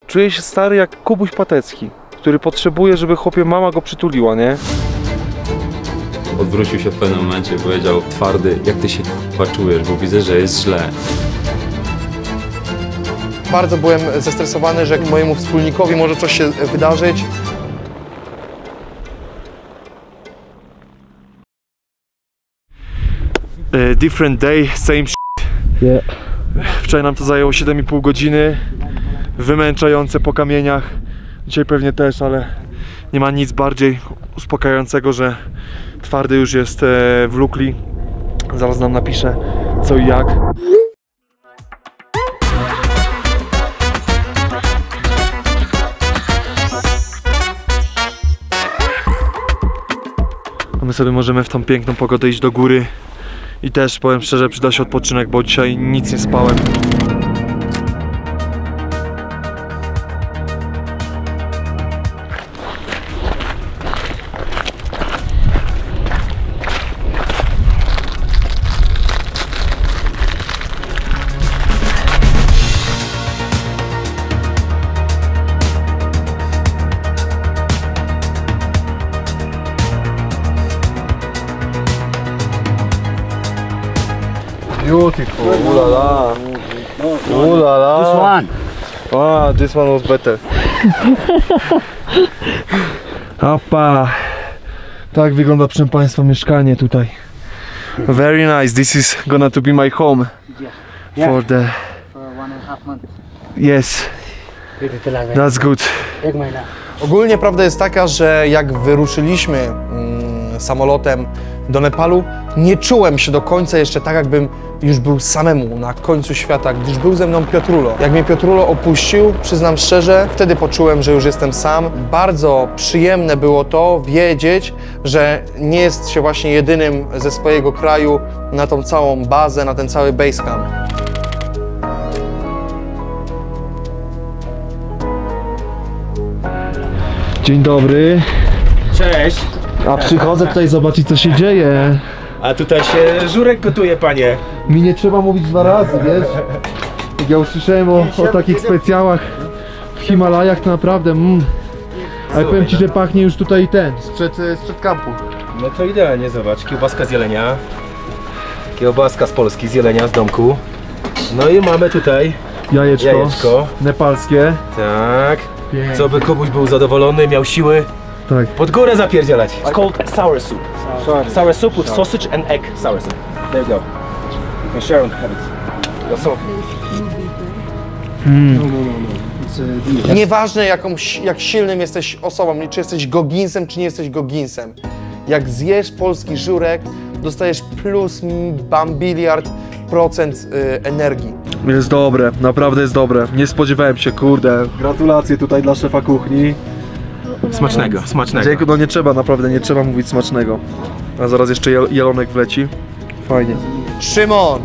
Czuję się stary jak Kubuś Patecki, który potrzebuje, żeby chłopie mama go przytuliła, nie? Odwrócił się w pewnym momencie i powiedział: Twardy, jak ty się czujesz, bo widzę, że jest źle. Bardzo byłem zestresowany, że mojemu wspólnikowi może coś się wydarzyć. Different day, same shit. Yeah. Wczoraj nam to zajęło 7,5 godziny. Wymęczające po kamieniach. Dzisiaj pewnie też, ale nie ma nic bardziej uspokajającego, że Twardy już jest w Lukli. Zaraz nam napisze co i jak. A my sobie możemy w tą piękną pogodę iść do góry. I też powiem szczerze, przyda się odpoczynek, bo dzisiaj nic nie spałem. Beautiful, ooh la la. Ooh la la. This one. Ah, this one was better. Opa. Tak wygląda, proszę Państwa, mieszkanie tutaj. Very nice, this is gonna to be my home. For the... For 1.5 months. Yes, that's good. Ogólnie prawda jest taka, że jak wyruszyliśmy samolotem do Nepalu, nie czułem się do końca jeszcze tak, jakbym już był samemu na końcu świata, gdyż był ze mną Piotrulo. Jak mnie Piotrulo opuścił, przyznam szczerze, wtedy poczułem, że już jestem sam. Bardzo przyjemne było to wiedzieć, że nie jest się właśnie jedynym ze swojego kraju na tą całą bazę, na ten cały basecamp. Dzień dobry. Cześć! A przychodzę tutaj zobaczyć, co się dzieje. A tutaj się żurek gotuje, panie. Mi nie trzeba mówić 2 razy, wiesz? Jak ja usłyszałem o takich specjałach w Himalajach, to naprawdę ale powiem Ci, że pachnie już tutaj sprzed kampu. No to idealnie, zobacz, kiełbaska z jelenia. Kiełbaska z Polski, z jelenia, z domku. No i mamy tutaj Jajeczko. Nepalskie. Tak. Pięknie. Co by Kubuś był zadowolony, miał siły Tak. pod górę zapierdzielać. It's called sour soup. Sour soup with sausage and egg sour soup. There you go. You can share and have it. No so. Nieważne jak silnym jesteś osobą, czy jesteś goginsem, czy nie jesteś goginsem. Jak zjesz polski żurek, dostajesz plus bambiliard procent energii. Jest dobre, naprawdę jest dobre. Nie spodziewałem się, kurde. Gratulacje tutaj dla szefa kuchni. Smacznego, smacznego. Dziękuję, no nie trzeba, naprawdę nie trzeba mówić smacznego. A zaraz jeszcze jelonek wleci. Fajnie. Szymon,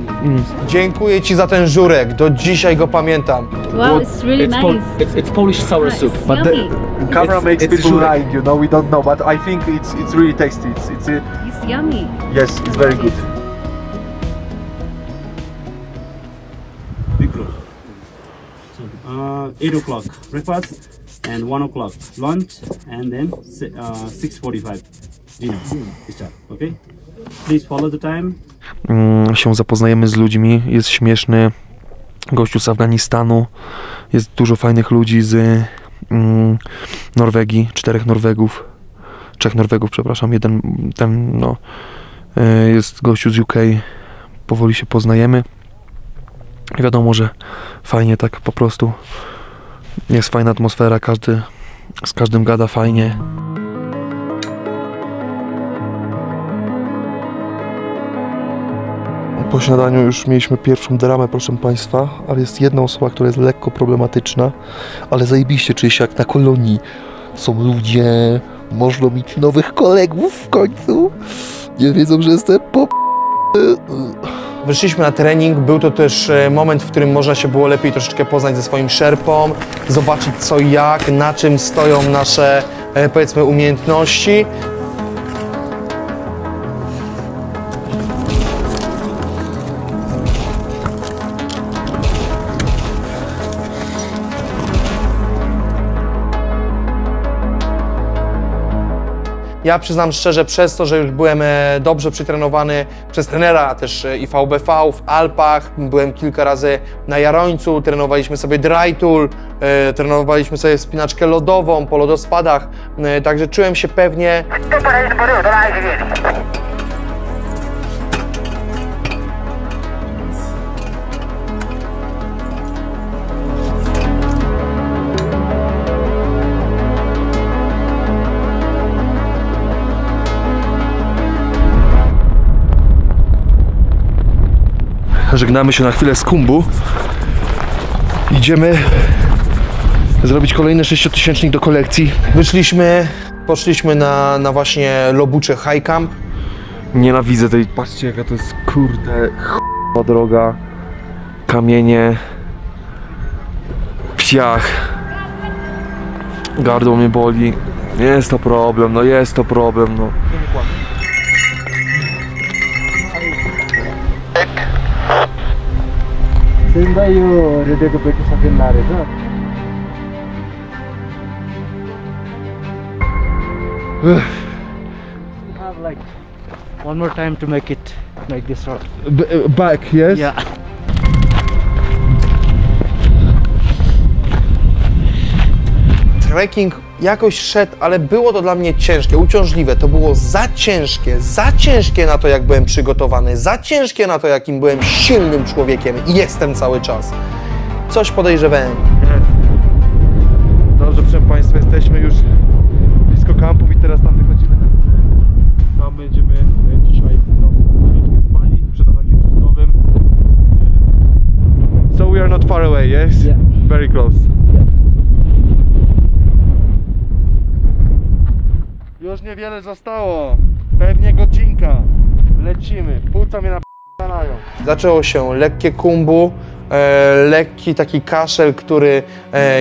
dziękuję Ci za ten żurek, do dzisiaj go pamiętam. Wow, it's really nice. It's Polish sour soup. It's But the yummy. camera It's- makes it's people żurek. lying, you know, we don't know, but I think it's really tasty. It's yummy. Yes, it's very good. Big group. So, 8 o'clock breakfast and 1 o'clock lunch and then 6:45 dinner. Start, okay? Please follow the time. Się zapoznajemy z ludźmi, jest śmieszny gościu z Afganistanu, jest dużo fajnych ludzi z Norwegii, 3 Norwegów, przepraszam, jest gościu z UK, powoli się poznajemy. Wiadomo, że fajnie tak po prostu, jest fajna atmosfera, każdy z każdym gada fajnie. Po śniadaniu już mieliśmy pierwszą dramę, proszę Państwa, ale jest jedna osoba, która jest lekko problematyczna, ale zajebiście czuję się jak na kolonii. Są ludzie, można mieć nowych kolegów w końcu. Nie wiedzą, że jestem Wyszliśmy na trening, był to też moment, w którym można się było lepiej troszeczkę poznać ze swoim szerpą, zobaczyć co i jak, na czym stoją nasze, powiedzmy, umiejętności. Ja przyznam szczerze, przez to, że już byłem dobrze przytrenowany przez trenera, też i VBV w Alpach, byłem kilka razy na Jarońcu, trenowaliśmy sobie dry tool, trenowaliśmy sobie wspinaczkę lodową po lodospadach, także czułem się pewnie. Żegnamy się na chwilę z Kumbu. Idziemy zrobić kolejny 6-tysięcznik do kolekcji. Poszliśmy na właśnie Lobucze High Camp. Nienawidzę tej, patrzcie jaka to jest kurde ch**a droga. Kamienie. Piach. Gardło mnie boli. Jest to problem, no jest to problem, no. Have like one more time to make it like this road. Back, yes? Yeah. Trekking jakoś szedł, ale było to dla mnie ciężkie, uciążliwe. To było za ciężkie na to, jak byłem przygotowany, za ciężkie na to, jakim byłem silnym człowiekiem i jestem cały czas. Coś podejrzewałem. Dobrze, proszę Państwa, jesteśmy już blisko kampów i teraz tam wychodzimy. Tam będziemy dzisiaj troszeczkę spali przed atakiem szczytowym. So we are not far away, yes? Yeah. Very close. Już niewiele zostało. Pewnie godzinka. Lecimy. Płuca mnie napalają. Zaczęło się lekkie kumbu, lekki taki kaszel, który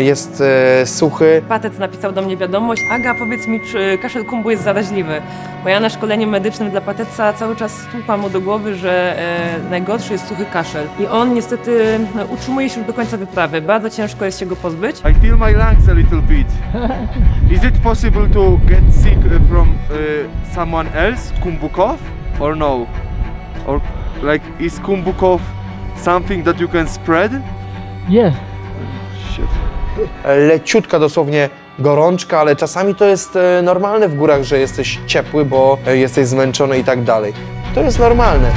jest suchy. Patec napisał do mnie wiadomość: Aga, powiedz mi, czy kaszel kumbu jest zaraźliwy? Bo ja na szkoleniu medycznym dla Pateca cały czas stłupam mu do głowy, że najgorszy jest suchy kaszel. I on niestety utrzymuje się do końca wyprawy. Bardzo ciężko jest się go pozbyć. I feel my lungs a little bit. Is it possible to get sick from someone else, kumbu cough, or no? Or like is kumbu cough something that you can spread? Yeah. Shit. Leciutka dosłownie gorączka, ale czasami to jest normalne w górach, że jesteś ciepły, bo jesteś zmęczony i tak dalej. To jest normalne.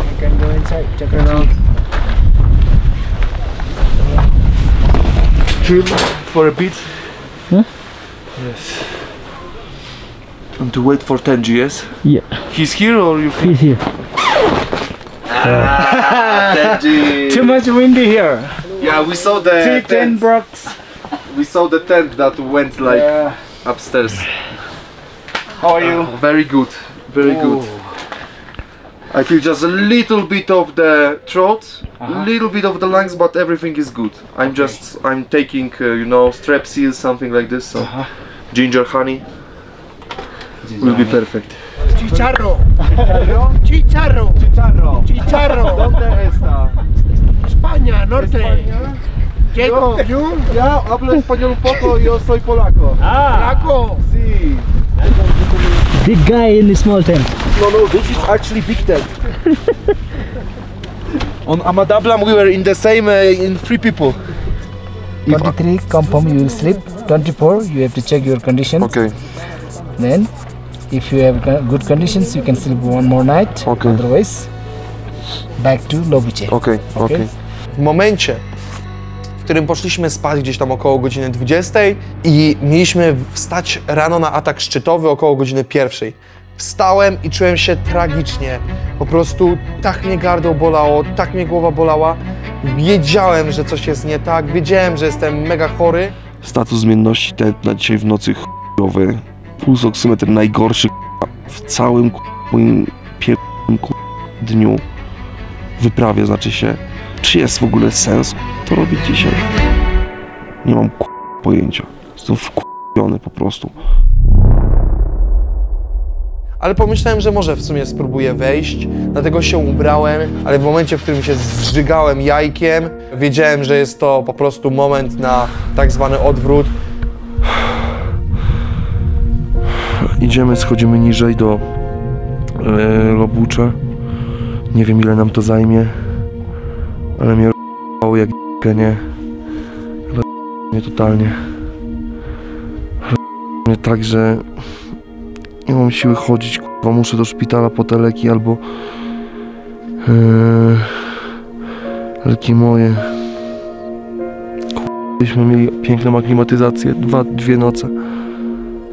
You can go inside, check it out. Chill for a bit. Huh? Yes. And to wait for Tenji, yes? Yeah. He's here or you feel? He's here. Too much windy here. Yeah, we saw the tent. Brooks. We saw the tent that went like upstairs. How are you? Very good, very good. I feel just a little bit of the throat, little bit of the lungs, but everything is good. I'm taking, you know, strepsils, something like this. So ginger honey will be perfect. Chicharro. Chicharro. Chicharro. Chicharro. ¿Dónde está? España, norte. Diego, you? Ya hablo español un poco. Yo soy polaco. Flaco. Sí. Big guy in the small tent. No, this is actually big tent. On Amadablam we were in the same, in 3 people. 23 confirm you will sleep. 24 you have to check your conditions. Okay. Then if you have good conditions you can sleep one more night. Okay. Otherwise back to Lobuche. Okay. W momencie, w którym poszliśmy spać gdzieś tam około godziny 20 i mieliśmy wstać rano na atak szczytowy około godziny 1. Wstałem i czułem się tragicznie. Po prostu tak mnie gardło bolało, tak mnie głowa bolała. Wiedziałem, że coś jest nie tak, wiedziałem, że jestem mega chory. Status zmienności na dzisiaj w nocy chujowy. Puls oksymetr najgorszy w całym moim pierwszym dniu wyprawie, znaczy się. Czy jest w ogóle sens to robić dzisiaj? Nie mam pojęcia. Jestem wkurzony po prostu. ale pomyślałem, że może w sumie spróbuję wejść, dlatego się ubrałem, ale w momencie, w którym się zżygałem jajkiem, wiedziałem, że jest to po prostu moment na tak zwany odwrót. Idziemy, schodzimy niżej do Lobucze. Nie wiem, ile nam to zajmie, ale mnie r***ało jak nie. Mnie totalnie. Mnie tak, że nie mam siły chodzić, k***a, muszę do szpitala po te leki albo leki moje. Byśmy mieli piękną aklimatyzację, dwie noce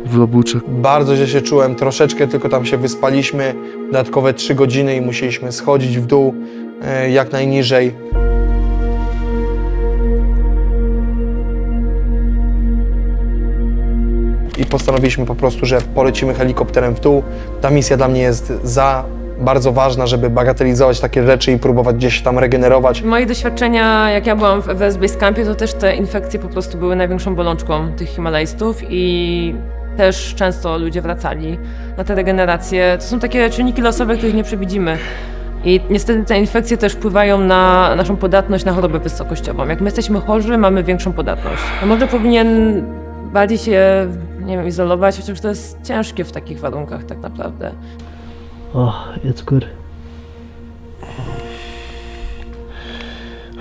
w Lobucze. Bardzo źle się czułem, troszeczkę tylko tam się wyspaliśmy, dodatkowe 3 godziny i musieliśmy schodzić w dół jak najniżej. I postanowiliśmy po prostu, że polecimy helikopterem w dół. Ta misja dla mnie jest bardzo ważna, żeby bagatelizować takie rzeczy i próbować gdzieś tam regenerować. Moje doświadczenia, jak ja byłam w Everest Base Campie, to też te infekcje po prostu były największą bolączką tych himalajstów i też często ludzie wracali na te regeneracje. To są takie czynniki losowe, których nie przewidzimy. I niestety te infekcje też wpływają na naszą podatność na chorobę wysokościową. Jak my jesteśmy chorzy, mamy większą podatność. A może powinien bardziej się, nie wiem, izolować, chociaż to jest ciężkie w takich warunkach tak naprawdę. Oh, it's good.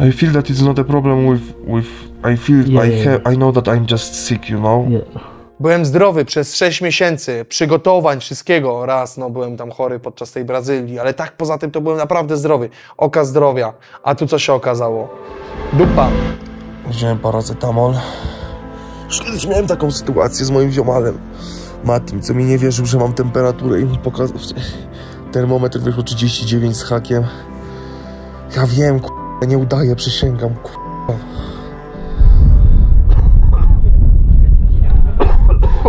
I feel that it's not a problem with I know that I'm just sick, you know? Yeah. Byłem zdrowy przez 6 miesięcy, przygotowań, wszystkiego. Raz, no byłem tam chory podczas tej Brazylii, ale tak poza tym to byłem naprawdę zdrowy. Oka zdrowia. A tu co się okazało? Dupa. Wziąłem paracetamol. Już kiedyś miałem taką sytuację z moim ziomalem Matim, co mi nie wierzył, że mam temperaturę i mi pokazał. Termometr wyszło 39 z hakiem. Ja wiem, k***a, nie udaję, przysięgam, k***a.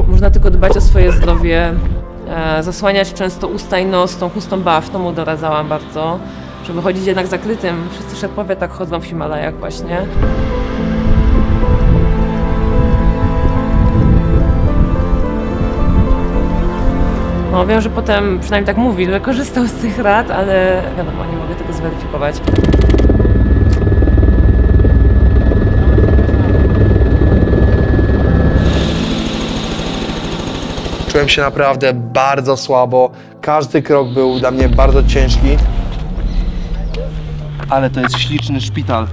Można tylko dbać o swoje zdrowie, zasłaniać często usta i nos tą chustą baftą, mu doradzałam bardzo, żeby chodzić jednak zakrytym. Wszyscy szefowie tak chodzą w Himalajach właśnie. No wiem, że potem, przynajmniej tak mówi, że korzystał z tych rad, ale wiadomo, nie mogę tego zweryfikować. Czułem się naprawdę bardzo słabo. Każdy krok był dla mnie bardzo ciężki. Ale to jest śliczny szpital.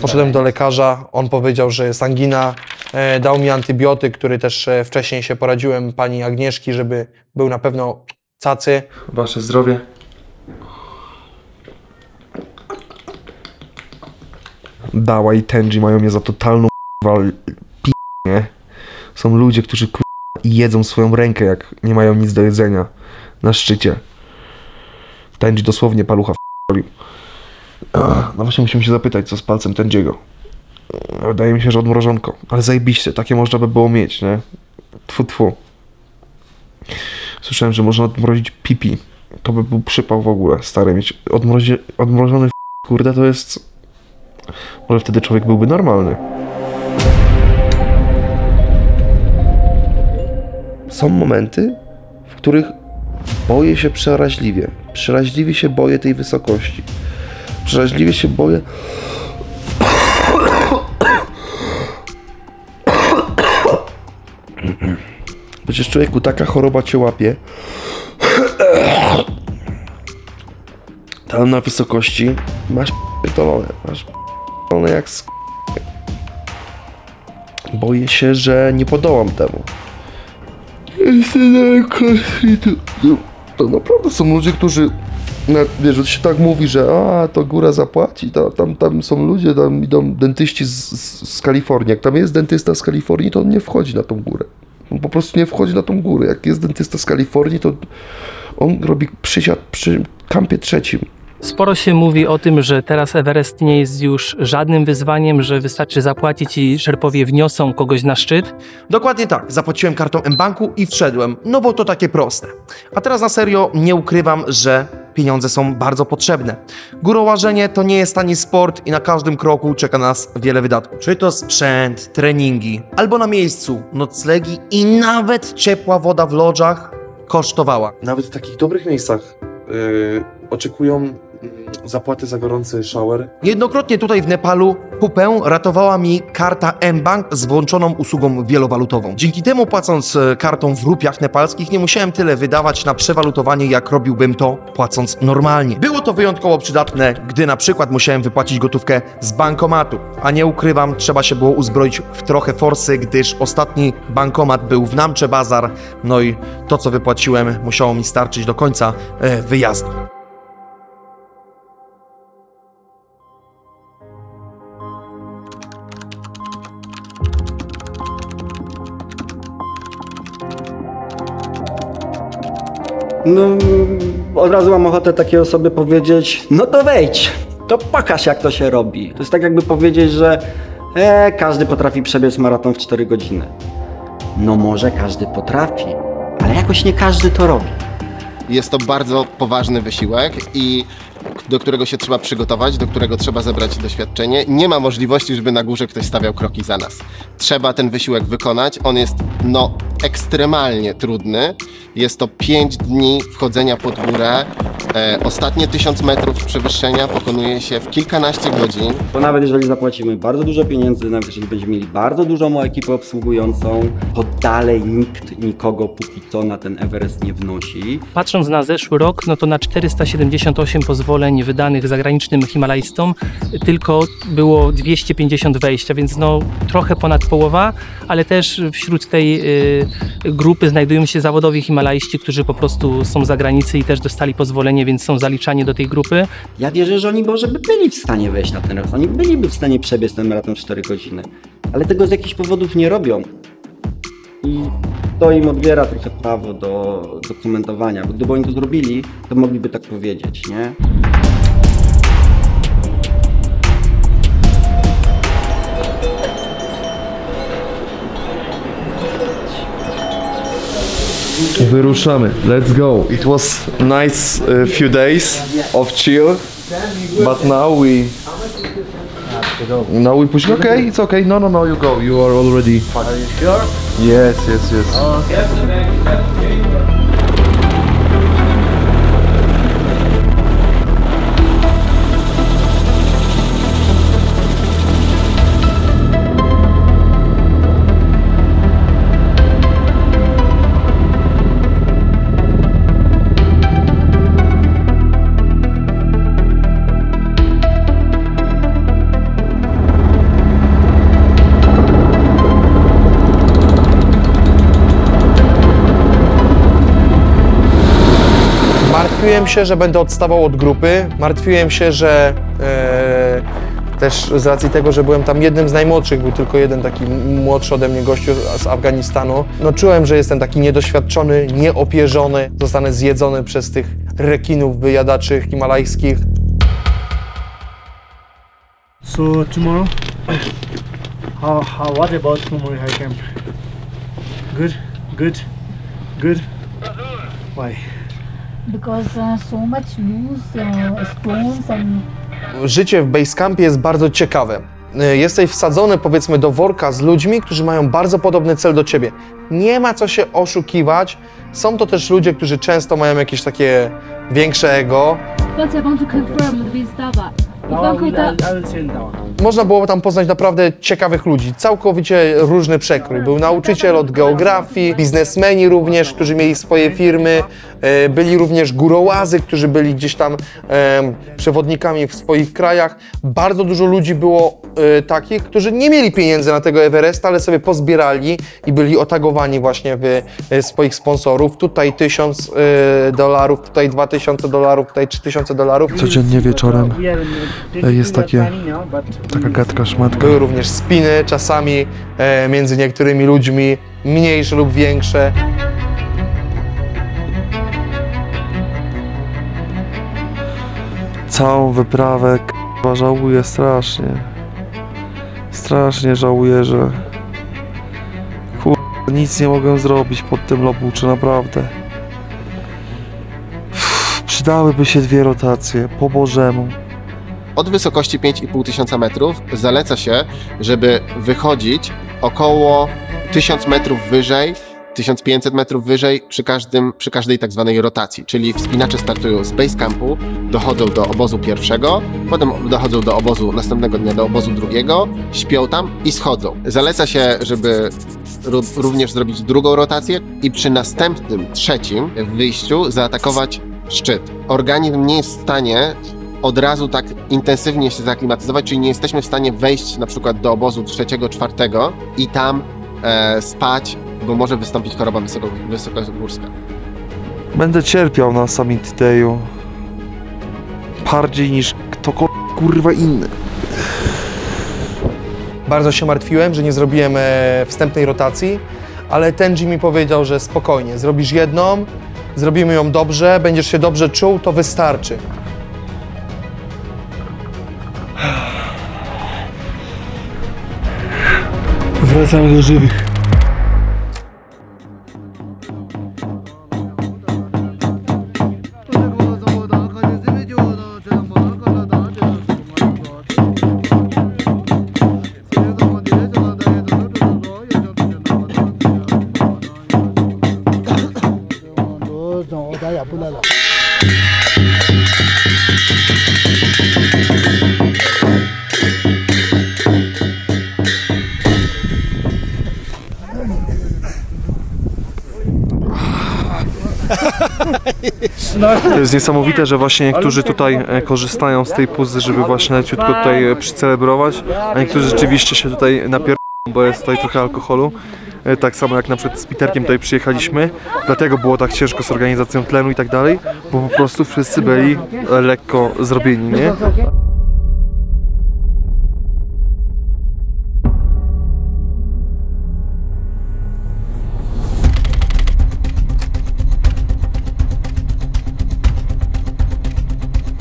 Poszedłem do lekarza, on powiedział, że jest angina, dał mi antybiotyk, który też wcześniej się poradziłem pani Agnieszki, żeby był na pewno cacy. Wasze zdrowie. Dała i Tenji mają mnie za totalną p***nie. Są ludzie, którzy jedzą swoją rękę, jak nie mają nic do jedzenia na szczycie. Tenji dosłownie palucha f***lił. No właśnie musimy się zapytać, co z palcem Tenjiego. Wydaje mi się, że odmrożonko. Ale zajebiście, takie można by było mieć, nie? Tfu, tfu. Słyszałem, że można odmrozić pipi. To by był przypał w ogóle, stary. Mieć odmrożony kurde, to jest... Może wtedy człowiek byłby normalny. Są momenty, w których boję się przeraźliwie. Przeraźliwie się boję tej wysokości. Przeraźliwie się boję... Przecież człowieku, taka choroba cię łapie. Tam na wysokości masz p***dolone. Masz p***dolone jak sk... Boję się, że nie podołam temu. To naprawdę są ludzie, którzy... Wiesz, że się tak mówi, że to góra zapłaci, tam są ludzie, tam idą dentyści z Kalifornii. Jak tam jest dentysta z Kalifornii, to on nie wchodzi na tą górę. On po prostu nie wchodzi na tą górę. Jak jest dentysta z Kalifornii, to on robi przysiad przy kampie 3. Sporo się mówi o tym, że teraz Everest nie jest już żadnym wyzwaniem, że wystarczy zapłacić i Szerpowie wniosą kogoś na szczyt. Dokładnie tak, zapłaciłem kartą mBanku i wszedłem, no bo to takie proste. A teraz na serio nie ukrywam, że pieniądze są bardzo potrzebne. Górolarzenie to nie jest tani sport i na każdym kroku czeka nas wiele wydatków. Czy to sprzęt, treningi, albo na miejscu noclegi i nawet ciepła woda w lodżach kosztowała. Nawet w takich dobrych miejscach oczekują zapłaty za gorący shower. Jednokrotnie tutaj w Nepalu pupę ratowała mi karta mBank z włączoną usługą wielowalutową. Dzięki temu, płacąc kartą w rupiach nepalskich, nie musiałem tyle wydawać na przewalutowanie, jak robiłbym to płacąc normalnie. Było to wyjątkowo przydatne, gdy na przykład musiałem wypłacić gotówkę z bankomatu. A nie ukrywam, trzeba się było uzbroić w trochę forsy, gdyż ostatni bankomat był w Namche Bazar, no i to, co wypłaciłem, musiało mi starczyć do końca wyjazdu. No, od razu mam ochotę takiej osobie powiedzieć, no to wejdź, to pokaż jak to się robi. To jest tak jakby powiedzieć, że każdy potrafi przebiec maraton w 4 godziny. No może każdy potrafi, ale jakoś nie każdy to robi. Jest to bardzo poważny wysiłek i do którego się trzeba przygotować, do którego trzeba zebrać doświadczenie. Nie ma możliwości, żeby na górze ktoś stawiał kroki za nas. Trzeba ten wysiłek wykonać. On jest ekstremalnie trudny. Jest to 5 dni wchodzenia pod górę. Ostatnie 1000 metrów przewyższenia pokonuje się w kilkanaście godzin. Bo nawet jeżeli zapłacimy bardzo dużo pieniędzy, nawet jeżeli będziemy mieli bardzo dużą ekipę obsługującą, to dalej nikt nikogo póki co na ten Everest nie wnosi. Patrząc na zeszły rok, no to na 478 pozwoleń wydanych zagranicznym himalajstom tylko było 250 wejścia, więc no trochę ponad połowa, ale też wśród tej grupy znajdują się zawodowi himalajści, którzy po prostu są za granicy i też dostali pozwolenie, więc są zaliczani do tej grupy. Ja wierzę, że oni może by byli w stanie wejść na ten maraton, oni byliby w stanie przebiec ten maraton w 4 godziny, ale tego z jakichś powodów nie robią. I to im odbiera trochę prawo do komentowania, bo gdyby oni to zrobili, to mogliby tak powiedzieć, nie? Wyruszamy. Let's go. It was nice few days of chill, but now we push. Okay, it's okay. No, you go. You are already. Are you sure? Yes. Okay. Martwiłem się, że będę odstawał od grupy, martwiłem się, że też z racji tego, że byłem tam jednym z najmłodszych, był tylko jeden taki młodszy ode mnie gościu z Afganistanu. No czułem, że jestem taki niedoświadczony, nieopierzony, zostanę zjedzony przez tych rekinów wyjadaczy himalajskich. So tomorrow, what about Kumui High Camp? Good. Why? Because so much loose stones and... Życie w basecampie jest bardzo ciekawe. Jesteś wsadzony, powiedzmy, do worka z ludźmi, którzy mają bardzo podobny cel do ciebie. Nie ma co się oszukiwać. Są to też ludzie, którzy często mają jakieś takie większe ego. But I want to confirm with Dava. Można było tam poznać naprawdę ciekawych ludzi, całkowicie różny przekrój. Był nauczyciel od geografii, biznesmeni również, którzy mieli swoje firmy, byli również górołazy, którzy byli gdzieś tam przewodnikami w swoich krajach. Bardzo dużo ludzi było takich, którzy nie mieli pieniędzy na tego Everesta, ale sobie pozbierali i byli otagowani właśnie w swoich sponsorów. Tutaj $1000, tutaj $2000, tutaj $3000. Codziennie wieczorem jest taka gadka szmatka. Były również spiny czasami między niektórymi ludźmi, mniejsze lub większe. całą wyprawę, k***a, żałuję strasznie. Strasznie żałuję, że nic nie mogę zrobić pod tym lobucze, naprawdę. Przydałyby się 2 rotacje, po Bożemu. Od wysokości 5500 metrów zaleca się, żeby wychodzić około 1000 metrów wyżej, 1500 metrów wyżej przy każdej tak zwanej rotacji. Czyli wspinacze startują z base campu, dochodzą do obozu pierwszego, potem dochodzą do obozu następnego dnia, do obozu drugiego, śpią tam i schodzą. Zaleca się, żeby również zrobić drugą rotację i przy następnym, trzecim wyjściu zaatakować szczyt. Organizm nie jest w stanie od razu tak intensywnie się zaaklimatyzować, czyli nie jesteśmy w stanie wejść na przykład do obozu 3., 4. i tam spać, bo może wystąpić choroba wysokogórska. Będę cierpiał na Summit Dayu. Bardziej niż kurwa inny. Bardzo się martwiłem, że nie zrobiłem wstępnej rotacji, ale Tenji mi powiedział, że spokojnie, zrobisz jedną, zrobimy ją dobrze, będziesz się dobrze czuł, to wystarczy. Wracamy do żywych. To jest niesamowite, że właśnie niektórzy tutaj korzystają z tej puzy, żeby właśnie leciutko tutaj przycelebrować, a niektórzy rzeczywiście się tutaj napierają, bo jest tutaj trochę alkoholu. Tak samo jak na przykład z Peterkiem tutaj przyjechaliśmy, dlatego było tak ciężko z organizacją tlenu i tak dalej, bo po prostu wszyscy byli lekko zrobieni, nie?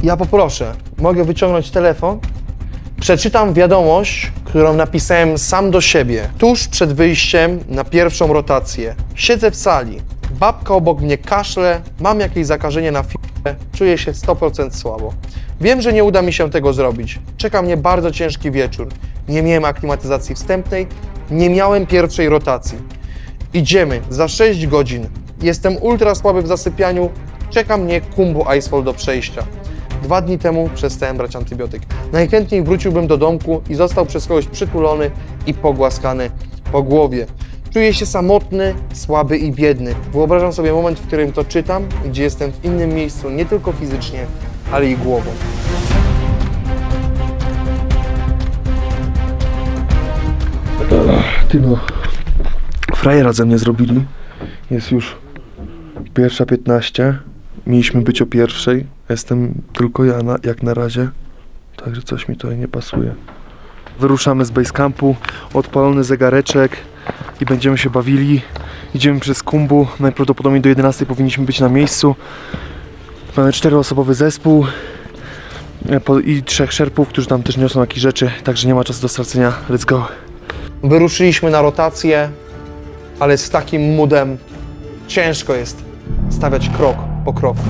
Ja poproszę, mogę wyciągnąć telefon? Przeczytam wiadomość, którą napisałem sam do siebie, tuż przed wyjściem na pierwszą rotację. Siedzę w sali, babka obok mnie kaszle, mam jakieś zakażenie na f***e, czuję się 100% słabo. Wiem, że nie uda mi się tego zrobić. Czeka mnie bardzo ciężki wieczór. Nie miałem aklimatyzacji wstępnej, nie miałem pierwszej rotacji. Idziemy za 6 godzin. Jestem ultra słaby w zasypianiu, czeka mnie Khumbu Icefall do przejścia. 2 dni temu przestałem brać antybiotyk. Najchętniej wróciłbym do domku i został przez kogoś przytulony i pogłaskany po głowie. Czuję się samotny, słaby i biedny. Wyobrażam sobie moment, w którym to czytam, gdzie jestem w innym miejscu, nie tylko fizycznie, ale i głową. Ty no, frajera ze mnie zrobili. Jest już 1:15. Mieliśmy być o 1:00. Jestem tylko ja jak na razie. Także coś mi tutaj nie pasuje. Wyruszamy z basecampu, odpalony zegareczek i będziemy się bawili. Idziemy przez Khumbu. Najprawdopodobniej do 11:00 powinniśmy być na miejscu. Mamy 4-osobowy zespół i 3 szerpów, którzy tam też niosą jakieś rzeczy. Także nie ma czasu do stracenia. Let's go. Wyruszyliśmy na rotację, ale z takim moodem ciężko jest stawiać krok po kroku.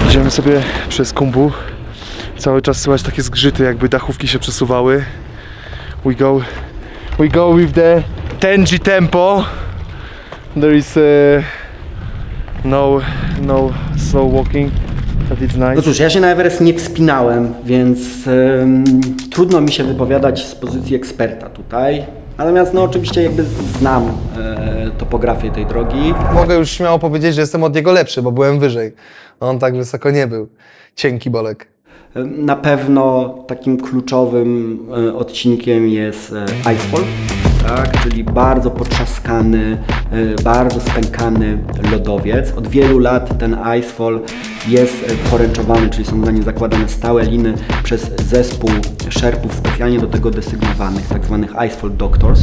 Idziemy sobie przez Khumbu. Cały czas słychać takie zgrzyty, jakby dachówki się przesuwały. We go with the Tenji tempo. There is no slow walking, but it's nice. No cóż, ja się na Everest nie wspinałem, więc trudno mi się wypowiadać z pozycji eksperta tutaj. Natomiast no oczywiście jakby znam topografię tej drogi. Mogę już śmiało powiedzieć, że jestem od niego lepszy, bo byłem wyżej. On tak wysoko nie był. Cienki Bolek. Na pewno takim kluczowym odcinkiem jest Icefall. tak? Czyli bardzo potrzaskany, bardzo spękany lodowiec. Od wielu lat ten icefall jest poręczowany, czyli są na nim zakładane stałe liny przez zespół szerpów specjalnie do tego desygnowanych, tak zwanych icefall doctors.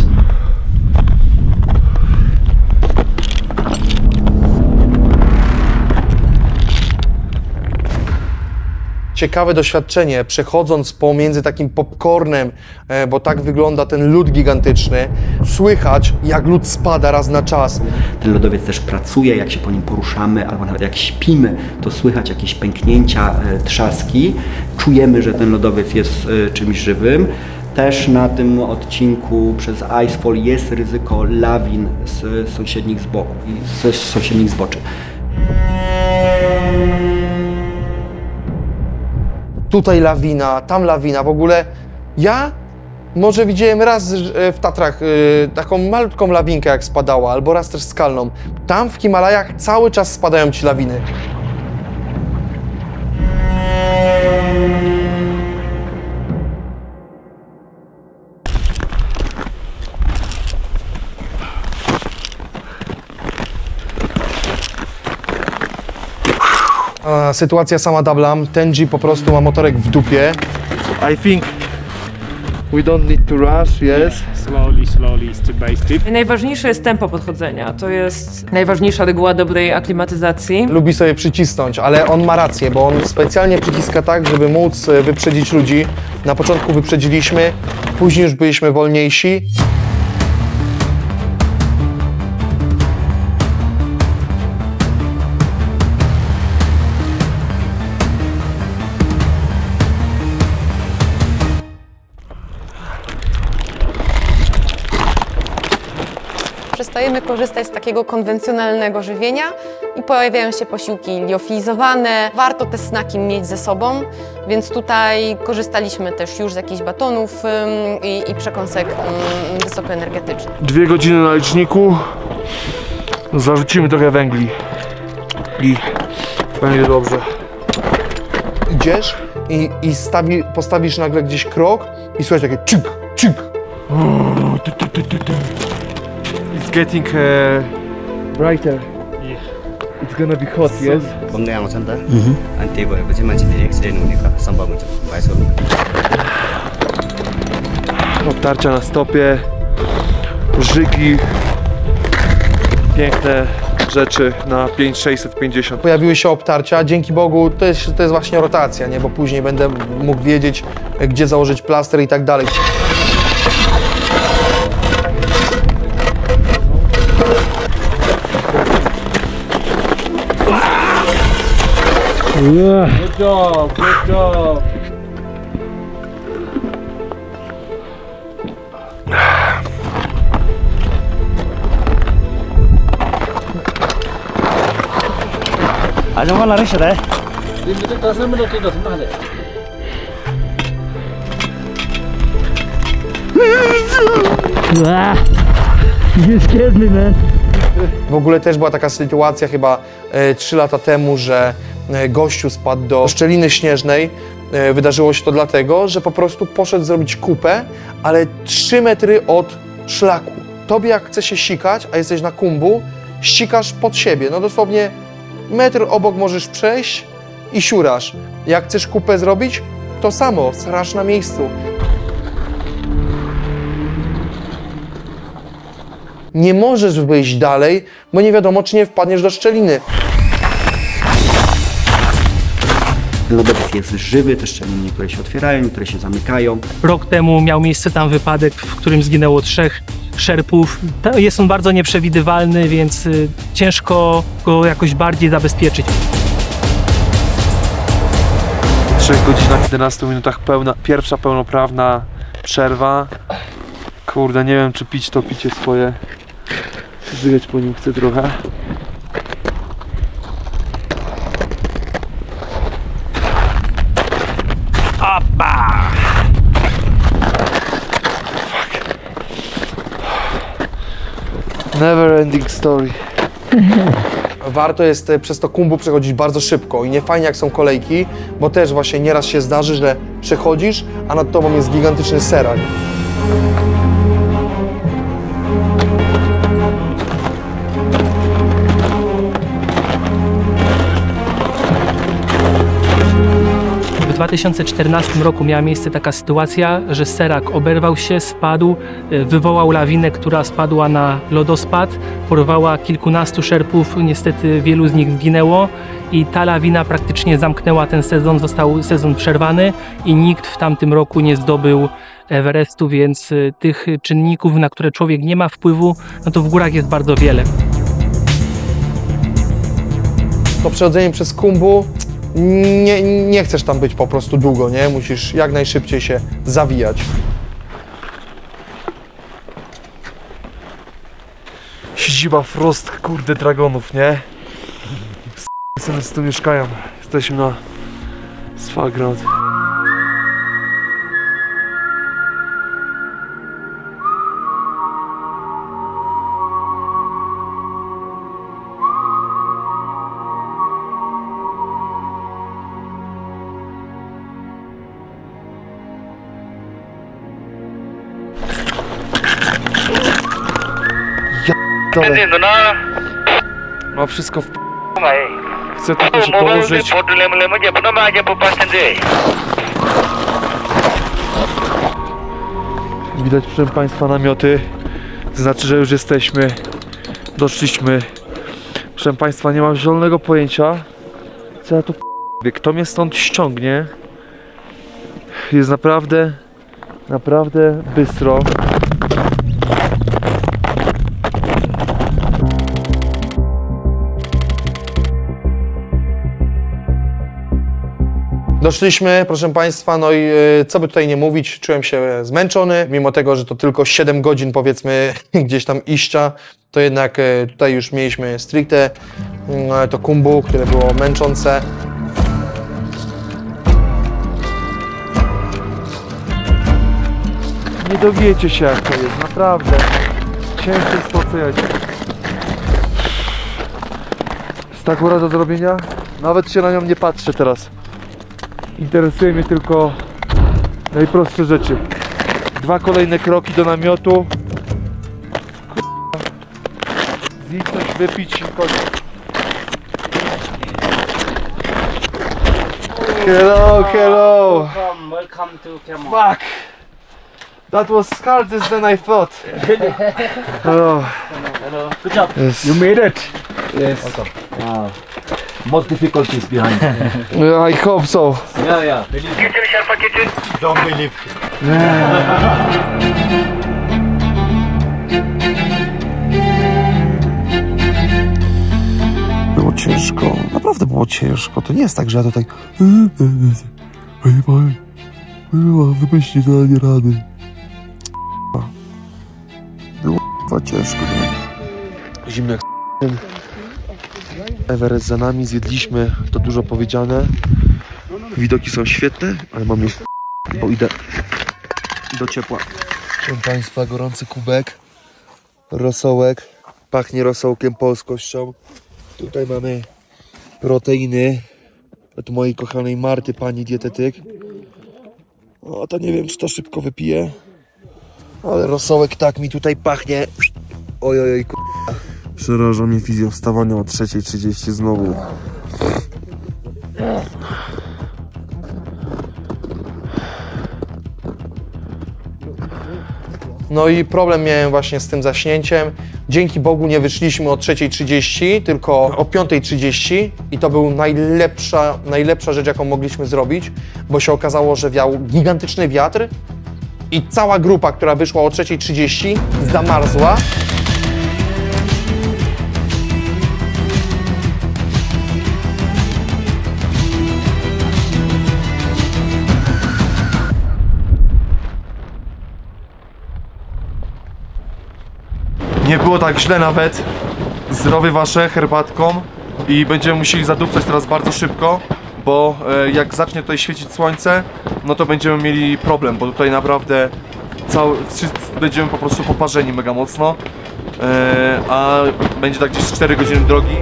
Ciekawe doświadczenie, przechodząc pomiędzy takim popcornem, bo tak wygląda ten lód gigantyczny, słychać jak lód spada raz na czas. Ten lodowiec też pracuje, jak się po nim poruszamy, albo nawet jak śpimy, to słychać jakieś pęknięcia, trzaski. Czujemy, że ten lodowiec jest czymś żywym. Też na tym odcinku przez icefall jest ryzyko lawin z sąsiednich z sąsiednich zboczy. Tutaj lawina, tam lawina. W ogóle ja może widziałem raz w Tatrach taką malutką lawinkę jak spadała, albo raz też skalną. Tam w Himalajach cały czas spadają ci lawiny. Sytuacja sama Dablam. Tenji po prostu ma motorek w dupie. I think we don't need to rush, yes? Slowly, step by step. Najważniejsze jest tempo podchodzenia. To jest najważniejsza reguła dobrej aklimatyzacji. Lubi sobie przycisnąć, ale on ma rację, bo on specjalnie przyciska tak, żeby móc wyprzedzić ludzi. Na początku wyprzedziliśmy, później już byliśmy wolniejsi. Przestajemy korzystać z takiego konwencjonalnego żywienia i pojawiają się posiłki liofilizowane. Warto te snaki mieć ze sobą, więc tutaj korzystaliśmy też już z jakichś batonów i przekąsek wysokoenergetycznych. 2 godziny na liczniku, zarzucimy trochę węgli i będzie dobrze. Idziesz i postawisz nagle gdzieś krok i słuchaj takie czyk, czyk. It's getting brighter. Yeah. It's gonna be hot, yes? बम्दै आउँछ नि त अनि त्यही भएपछि मान्छे फेरि एक्सिडेन्ट हुने सम्भव हुन्छ बाइसको Obtarcia na stopie, żygi, piękne rzeczy na 5650. Pojawiły się obtarcia, dzięki Bogu to jest właśnie rotacja, nie? Bo później będę mógł wiedzieć, gdzie założyć plaster i tak dalej. Good job, good job. आज मलाई रहेछ त You scared me, man. W ogóle też była taka sytuacja chyba 3 lata temu, że gościu spadł do szczeliny śnieżnej. Wydarzyło się to dlatego, że po prostu poszedł zrobić kupę, ale 3 metry od szlaku. Tobie jak chce się sikać, a jesteś na kumbu, ścikasz pod siebie. No dosłownie metr obok możesz przejść i siurasz. Jak chcesz kupę zrobić, to samo, srasz na miejscu. Nie możesz wyjść dalej, bo nie wiadomo, czy nie wpadniesz do szczeliny. Lodowiec jest żywy, te szczeliny niektóre się otwierają, niektóre się zamykają. Rok temu miał miejsce tam wypadek, w którym zginęło 3 szerpów. Jest on bardzo nieprzewidywalny, więc ciężko go jakoś bardziej zabezpieczyć. W 3 godzinach 11 minutach pierwsza pełnoprawna przerwa. Kurde, nie wiem, czy pić to picie swoje. Żyjeć po nim chcę trochę. Opa! Never ending story. Warto jest przez to kumbu przechodzić bardzo szybko i nie fajnie jak są kolejki, bo też właśnie nieraz się zdarzy, że przechodzisz, a nad tobą jest gigantyczny serak. 2014 roku miała miejsce taka sytuacja, że serak oberwał się, spadł, wywołał lawinę, która spadła na lodospad, porwała kilkunastu szerpów, niestety wielu z nich zginęło i ta lawina praktycznie zamknęła ten sezon, został sezon przerwany i nikt w tamtym roku nie zdobył Everestu, więc tych czynników, na które człowiek nie ma wpływu, no to w górach jest bardzo wiele. To przechodzenie przez Khumbu, nie chcesz tam być po prostu długo, nie? Musisz jak najszybciej się zawijać. Siedziba Frost, kurde, dragonów, nie? Syny tu mieszkają. Jesteśmy na Svalground. Ma wszystko w chcę tylko się położyć. Widać, proszę Państwa, namioty. To znaczy, że już jesteśmy. Doszliśmy. Proszę Państwa, nie mam zielonego pojęcia, co ja tu kto mnie stąd ściągnie. Jest naprawdę bystro. Doszliśmy, proszę Państwa, no i co by tutaj nie mówić, czułem się zmęczony, mimo tego, że to tylko 7 godzin, powiedzmy, gdzieś tam iścia, to jednak tutaj już mieliśmy stricte to Khumbu, które było męczące. Nie dowiecie się, jak to jest, naprawdę. Ciężko jest to oceniać. Jest tak góra do zrobienia? Nawet się na nią nie patrzę teraz. Interesuje mnie tylko najprostsze rzeczy. 2 kolejne kroki do namiotu. Zjeść coś, wypić i koniec. Hello! Welcome to Camel. Fuck! That was harder than I thought. Hello. Hello. Good job. Yes. You made it. Yes. Welcome. Wow. Most difficulties behind. I hope so. Yeah. Don't believe. Było ciężko, naprawdę było ciężko. To nie jest tak, że ja tutaj wymyślić to nie rady. Było ciężko, nie? Zimno jak Everest za nami, zjedliśmy, to dużo powiedziane. Widoki są świetne, ale mam je bo idę do ciepła. Proszę Państwa, gorący kubek, rosołek, pachnie rosołkiem, polskością. Tutaj mamy proteiny od mojej kochanej Marty, pani dietetyk. O, to nie wiem, czy to szybko wypiję, ale rosołek tak mi tutaj pachnie. Ojoj, k***a. Przeraża mnie wizja wstawania o 3:30 znowu. No i problem miałem właśnie z tym zaśnięciem. Dzięki Bogu nie wyszliśmy o 3:30, tylko o 5:30 i to był najlepsza rzecz, jaką mogliśmy zrobić, bo się okazało, że wiał gigantyczny wiatr i cała grupa, która wyszła o 3:30, zamarzła. Nie było tak źle nawet. Zdrowie wasze herbatką i będziemy musieli zadupcać teraz bardzo szybko, bo jak zacznie tutaj świecić słońce, no to będziemy mieli problem, bo tutaj naprawdę wszyscy będziemy po prostu poparzeni mega mocno, a będzie tak gdzieś 4 godziny drogi.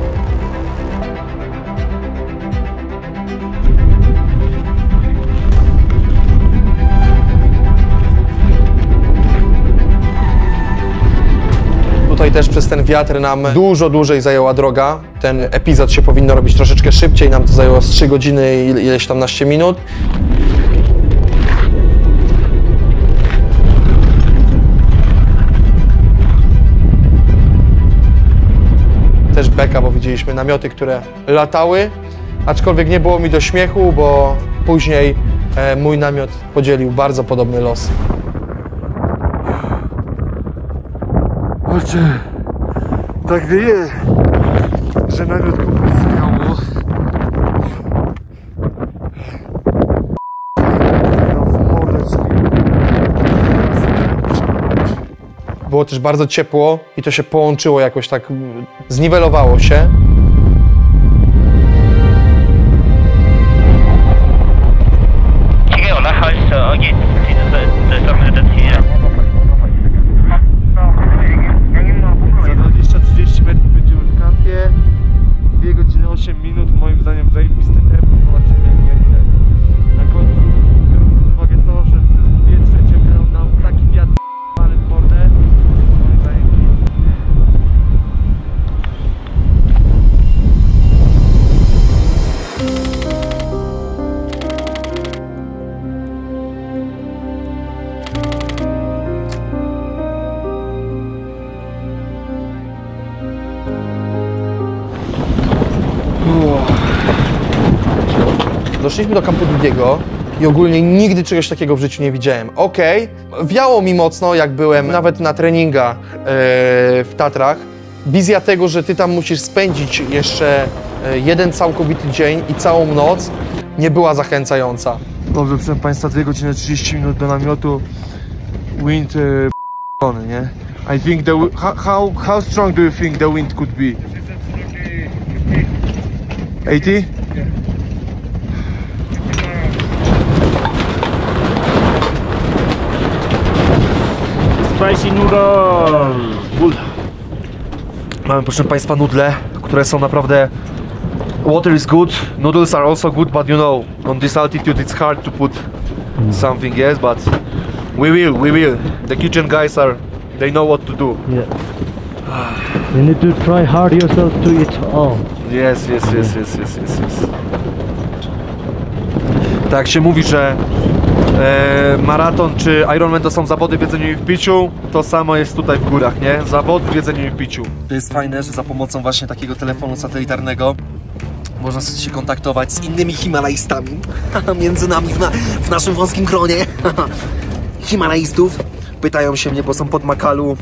Tutaj też przez ten wiatr nam dużo dłużej zajęła droga. Ten epizod się powinno robić troszeczkę szybciej, nam to zajęło z 3 godziny i ileś tam naście minut. też beka, bo widzieliśmy namioty, które latały, aczkolwiek nie było mi do śmiechu, bo później mój namiot podzielił bardzo podobny los. Chodźcie, tak wieje, że namiot komuś zwiało. Było też bardzo ciepło i to się połączyło jakoś tak, zniwelowało się. Za 20-30 metrów będziemy w kampie. 2 godziny 8 minut, moim zdaniem zajebisty tempo. Zobaczymy jak będzie. Na końcu biorąc pod uwagę to, że przez 2/3 grają nam taki wiatr ale w mordę. Moim zdaniem Doszliśmy do kampu drugiego i ogólnie nigdy czegoś takiego w życiu nie widziałem. Okej, wiało mi mocno, jak byłem nawet na treningach w Tatrach. Wizja tego, że ty tam musisz spędzić jeszcze jeden całkowity dzień i całą noc, nie była zachęcająca. Dobrze, proszę Państwa, 2 godziny 30 minut do namiotu. Wind nie? I think how strong do you think the wind could be? 80? Spicy noodle! Good. Mamy, proszę Państwa, nudle, które są naprawdę... Water is good, noodles are also good, but you know, on this altitude it's hard to put something, yes, but we will. The kitchen guys they know what to do. Yeah. You need to try hard yourself to eat all. Yes. Tak jak się mówi, że maraton czy Ironman to są zawody w jedzeniu i w piciu, to samo jest tutaj w górach, nie? Zawody w jedzeniu i w piciu. To jest fajne, że za pomocą właśnie takiego telefonu satelitarnego można się kontaktować z innymi Himalajstami, między nami w naszym wąskim gronie Himalajstów. Pytają się mnie, bo są pod Makalu,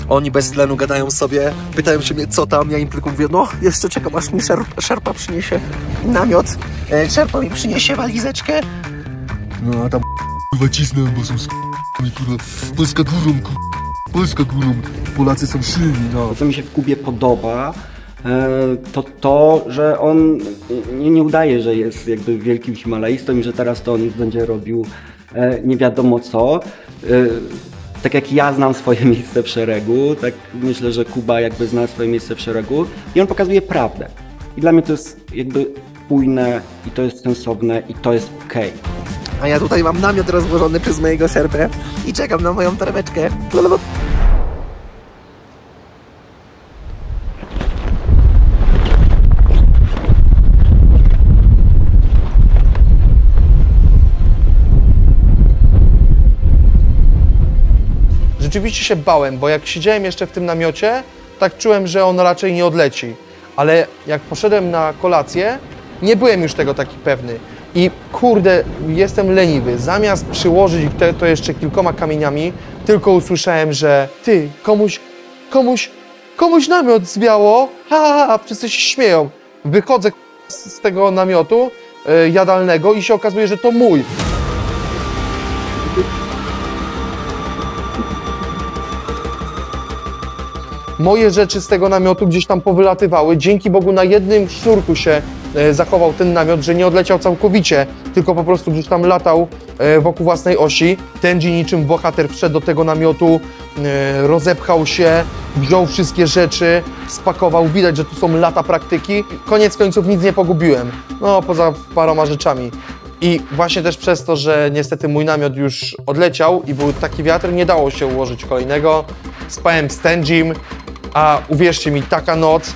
oni bez tlenu gadają sobie, pytają się mnie co tam, ja im tylko mówię, no jeszcze czekam aż mi szerpa przyniesie namiot, szerpa mi przyniesie walizeczkę. No a tam kurwa cisnę, bo są kurwa, Polska górą, Polska górą, Polacy są silni, no. To, co mi się w Kubie podoba, to, że on nie udaje, że jest jakby wielkim Himalajstą i że teraz to on już będzie robił nie wiadomo co. Tak jak ja znam swoje miejsce w szeregu, tak myślę, że Kuba jakby zna swoje miejsce w szeregu i on pokazuje prawdę. I dla mnie to jest jakby spójne i to jest sensowne i to jest okej. A ja tutaj mam namiot rozłożony przez mojego szerpę i czekam na moją torebeczkę. Rzeczywiście się bałem, bo jak siedziałem jeszcze w tym namiocie, tak czułem, że on raczej nie odleci. Ale jak poszedłem na kolację, nie byłem już tego taki pewny. I kurde, jestem leniwy. Zamiast przyłożyć to jeszcze kilkoma kamieniami, tylko usłyszałem, że ty, komuś namiot zwiało, wszyscy się śmieją. Wychodzę z tego namiotu jadalnego i się okazuje, że to mój. Moje rzeczy z tego namiotu gdzieś tam powylatywały. Dzięki Bogu na jednym sznurku się zachował ten namiot, że nie odleciał całkowicie, tylko po prostu gdzieś tam latał wokół własnej osi. Tenji niczym bohater wszedł do tego namiotu, rozepchał się, wziął wszystkie rzeczy, spakował. Widać, że tu są lata praktyki. Koniec końców nic nie pogubiłem, no poza paroma rzeczami. I właśnie też przez to, że niestety mój namiot już odleciał i był taki wiatr, nie dało się ułożyć kolejnego. Spałem z Tenjim, a uwierzcie mi, taka noc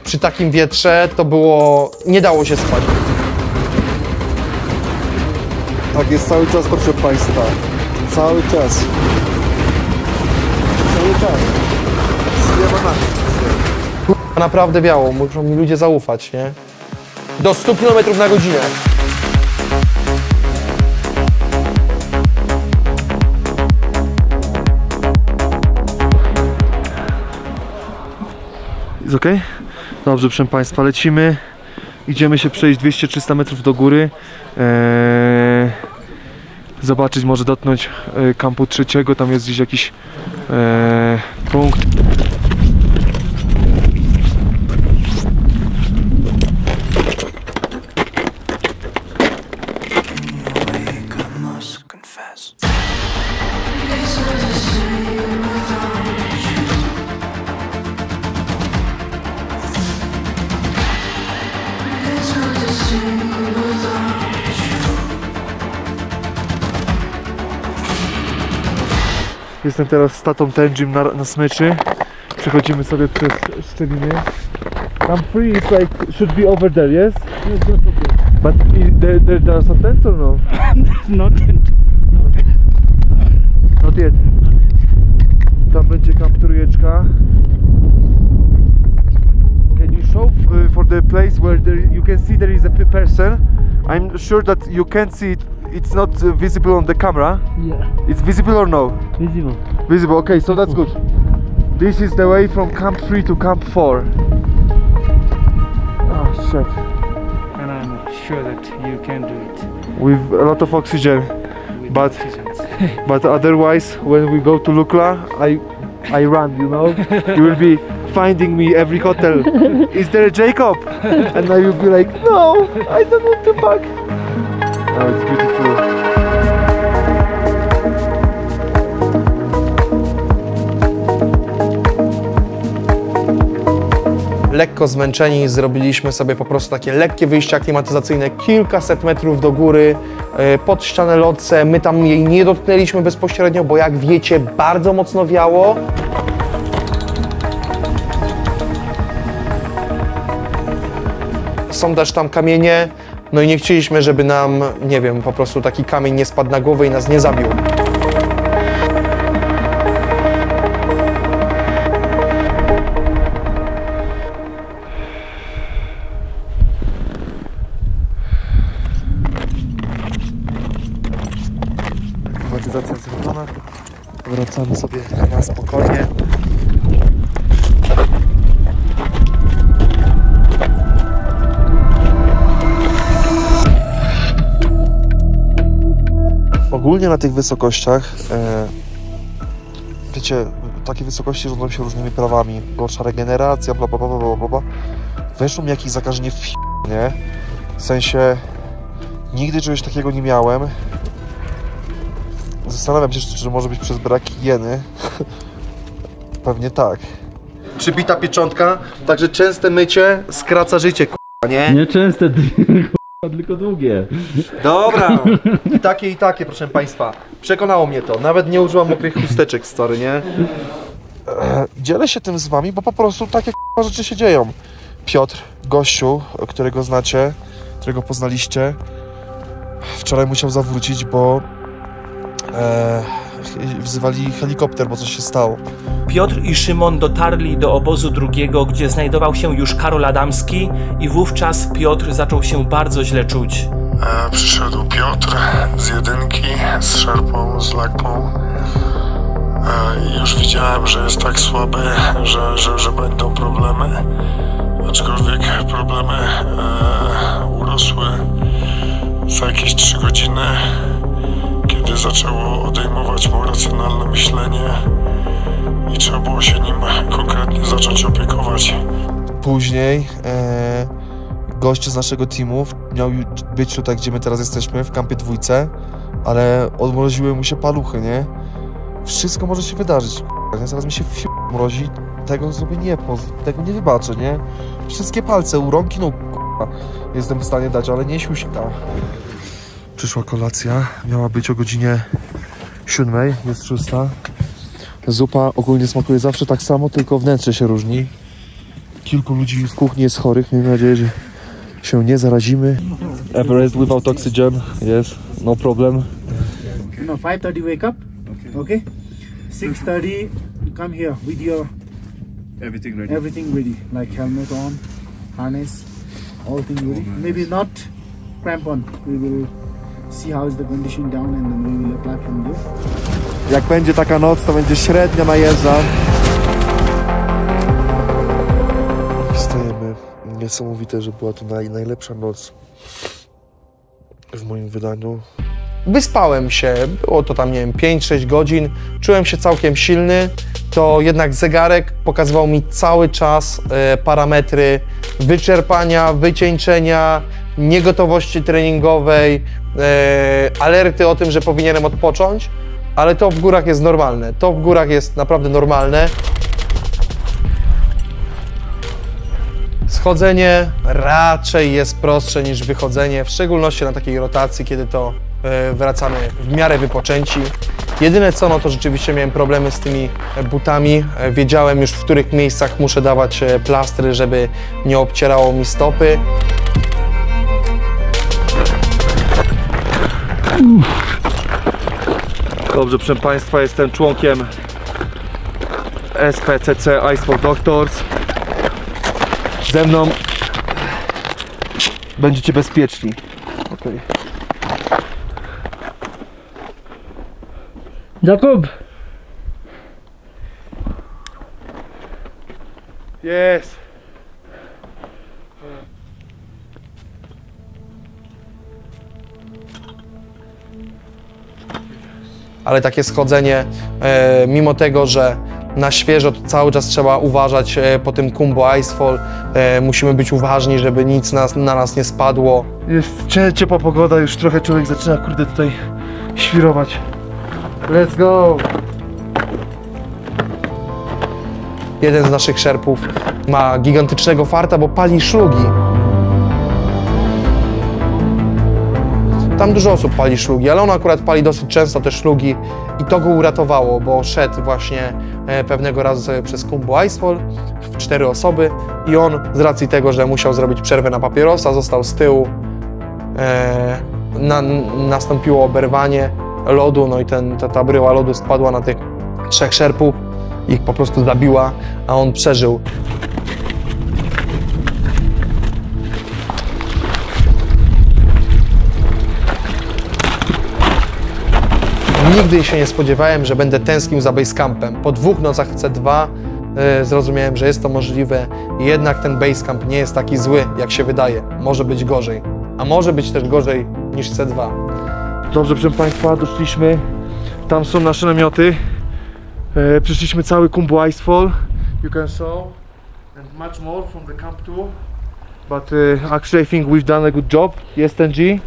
przy takim wietrze to było... nie dało się spać. Tak jest cały czas, proszę Państwa. Cały czas. Cały czas. Naprawdę biało, muszą mi ludzie zaufać, nie? Do 100 km na godzinę. Jest ok? Dobrze, proszę Państwa, lecimy. Idziemy się przejść 200-300 metrów do góry. Zobaczyć, może dotknąć kampu trzeciego. Tam jest gdzieś jakiś punkt. Jestem teraz z tatą Tenjim na smyczy. Przechodzimy sobie przez szczeliny. I'm free, it's like, should be over there, yes? Yes, that's okay. But there are some tents or no? Not tent. Not yet. Tam będzie kamp trójeczka. Can you show for the place where you can see there is a person? I'm sure that you can see it. It's not visible on the camera. Yeah. It's visible or no? Visible. Visible, okay, so that's good. This is the way from camp 3 to camp 4. Oh shit. And I'm sure that you can do it. With a lot of oxygen. But otherwise, when we go to Lukla, I run, you know? You will be finding me every hotel. Is there a Jacob? And I will be like, no, I don't want to back. Oh, it's beautiful. Lekko zmęczeni, zrobiliśmy sobie po prostu takie lekkie wyjście aklimatyzacyjne, kilkaset metrów do góry, pod ścianę Lotse. My tam jej nie dotknęliśmy bezpośrednio, bo jak wiecie, bardzo mocno wiało. Są też tam kamienie, no i nie chcieliśmy, żeby nam, nie wiem, po prostu taki kamień nie spadł na głowę i nas nie zabił. Klimatyzacja zrobiona. Wracamy sobie na spokojnie. Ogólnie na tych wysokościach, wiecie, takie wysokości rządzą się różnymi prawami. Gorsza regeneracja, bla bla bla bla bla bla. Weszło mi jakieś zakażenie nie? W sensie, nigdy czegoś takiego nie miałem. Zastanawiam się, czy może być przez brak higieny. Pewnie tak. Przybita pieczątka, także częste mycie skraca życie, nie? Nie częste, tylko długie. Dobra, i takie, proszę Państwa. Przekonało mnie to. Nawet nie użyłam mokrych chusteczek, stary, nie? Dzielę się tym z Wami, bo po prostu takie rzeczy się dzieją. Piotr, gościu, którego znacie, którego poznaliście, wczoraj musiał zawrócić, bo wzywali helikopter, bo coś się stało. Piotr i Szymon dotarli do obozu drugiego, gdzie znajdował się już Karol Adamski i wówczas Piotr zaczął się bardzo źle czuć. Przyszedł Piotr z jedynki, z szarpą, z laką. I już widziałem, że jest tak słaby, że będą problemy. Aczkolwiek problemy urosły za jakieś 3 godziny, kiedy zaczęło odejmować mu racjonalne myślenie i trzeba było się nim konkretnie zacząć opiekować. Później goście z naszego teamu miał być tutaj, gdzie my teraz jesteśmy, w kampie 2, ale odmroziły mu się paluchy, nie? Wszystko może się wydarzyć, nie? Zaraz mi się mrozi, tego sobie tego nie wybaczę, nie? Wszystkie palce, rąki, no jestem w stanie dać, ale nie siuśka. Przyszła kolacja, miała być o godzinie 7, jest 6. Zupa ogólnie smakuje zawsze tak samo, tylko wnętrze się różni. Kilku ludzi w kuchni jest chorych, miejmy nadzieję, że się nie zarazimy. Everest without oxygen, yes, no problem. No, 5:30 wake up, okay? 6:30 come here with your Everything ready. Everything ready, like helmet on, harness, all things ready. Maybe not crampon. We will see how is the condition down and then we will apply from there. Jak będzie taka noc, to będzie średnia najeżdża. Wstajemy. Niesamowite, że była to najlepsza noc w moim wydaniu. Wyspałem się, było to tam, nie wiem, 5-6 godzin, czułem się całkiem silny, to jednak zegarek pokazywał mi cały czas parametry wyczerpania, wycieńczenia, niegotowości treningowej, alerty o tym, że powinienem odpocząć, ale to w górach jest normalne, to w górach jest naprawdę normalne. Schodzenie raczej jest prostsze niż wychodzenie, w szczególności na takiej rotacji, kiedy to wracamy w miarę wypoczęci. Jedyne co, no to rzeczywiście miałem problemy z tymi butami. Wiedziałem już, w których miejscach muszę dawać plastry, żeby nie obcierało mi stopy. Dobrze, proszę Państwa, jestem członkiem SPCC Icefall Doctors. Ze mną będziecie bezpieczni. Okay. Jakub! Yes! Ale takie schodzenie, mimo tego, że na świeżo to cały czas trzeba uważać po tym Kumbu Icefall, musimy być uważni, żeby nic na nas nie spadło. Jest ciepła pogoda, już trochę człowiek zaczyna, kurde, tutaj świrować. Let's go! Jeden z naszych szerpów ma gigantycznego farta, bo pali szlugi. Tam dużo osób pali szlugi, ale on akurat pali dosyć często te szlugi i to go uratowało, bo szedł właśnie pewnego razu sobie przez Kumbu Icefall w 4 osoby i on z racji tego, że musiał zrobić przerwę na papierosa, został z tyłu, nastąpiło oberwanie lodu, no i ta bryła lodu spadła na tych 3 szerpów, ich po prostu zabiła, a on przeżył. Nigdy się nie spodziewałem, że będę tęsknił za basecampem. Po 2 nocach w C2 zrozumiałem, że jest to możliwe i jednak ten basecamp nie jest taki zły, jak się wydaje. Może być gorzej, a może być też gorzej niż C2. Dobrze, proszę Państwa, doszliśmy. Tam są nasze namioty. Przeszliśmy cały Kumbu Icefall. You can show and much more from the camp too. But actually I think we've done a good job. Yes, Tenji?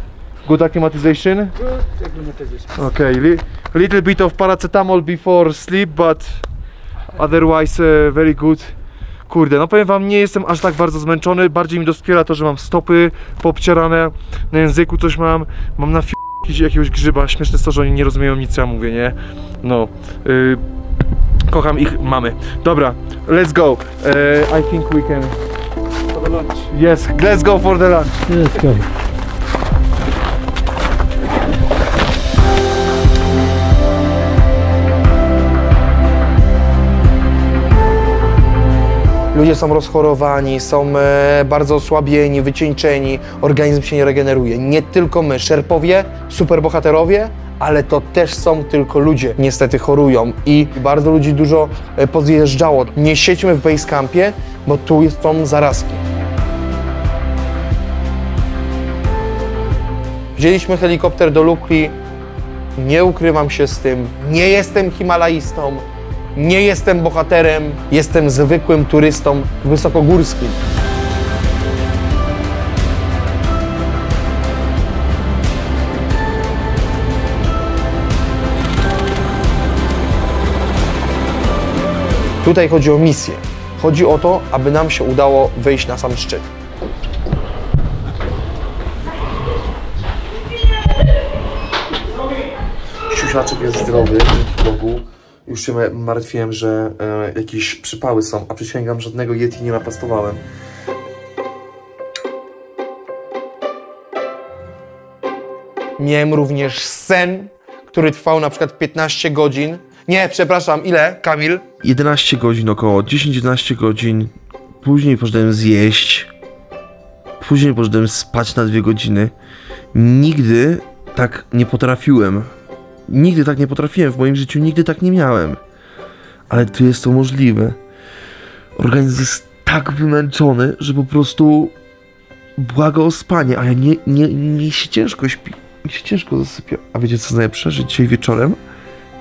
Good acclimatization? Good acclimatization. Okay, little bit of paracetamol before sleep, but otherwise very good. Kurde, no powiem wam, nie jestem aż tak bardzo zmęczony, bardziej mi doskwiera to, że mam stopy poobcierane, na języku coś mam na jakiegoś grzyba, śmieszne jest to, że oni nie rozumieją nic, co ja mówię, nie? No, kocham ich mamy. Dobra, let's go. I think we can... For the lunch. Yes, let's go for the lunch. Let's go. Ludzie są rozchorowani, są bardzo osłabieni, wycieńczeni, organizm się nie regeneruje. Nie tylko my, szerpowie, superbohaterowie, ale to też są tylko ludzie. Niestety chorują i bardzo ludzi dużo pozjeżdżało. Nie siedźmy w basecampie, bo tu są zarazki. Wzięliśmy helikopter do Lukli, nie ukrywam się z tym, nie jestem himalaistą, nie jestem bohaterem, jestem zwykłym turystą wysokogórskim. Tutaj chodzi o misję. Chodzi o to, aby nam się udało wejść na sam szczyt. Siusiaczek jest zdrowy, dzięki Bogu. Już się martwiłem, że jakieś przypały są, a przysięgam, żadnego Yeti nie napastowałem. Miałem również sen, który trwał na przykład 15 godzin Nie, przepraszam, ile, Kamil? 11 godzin około, 10-11 godzin. Później poszedłem zjeść. Później poszedłem spać na 2 godziny. Nigdy tak nie potrafiłem. Nigdy tak nie potrafiłem w moim życiu, nigdy tak nie miałem. Ale tu jest to możliwe. Organizm jest tak wymęczony, że po prostu błaga o spanie, a ja nie się ciężko śpi. Mi się ciężko zasypia. A wiecie co najlepsze? Że dzisiaj wieczorem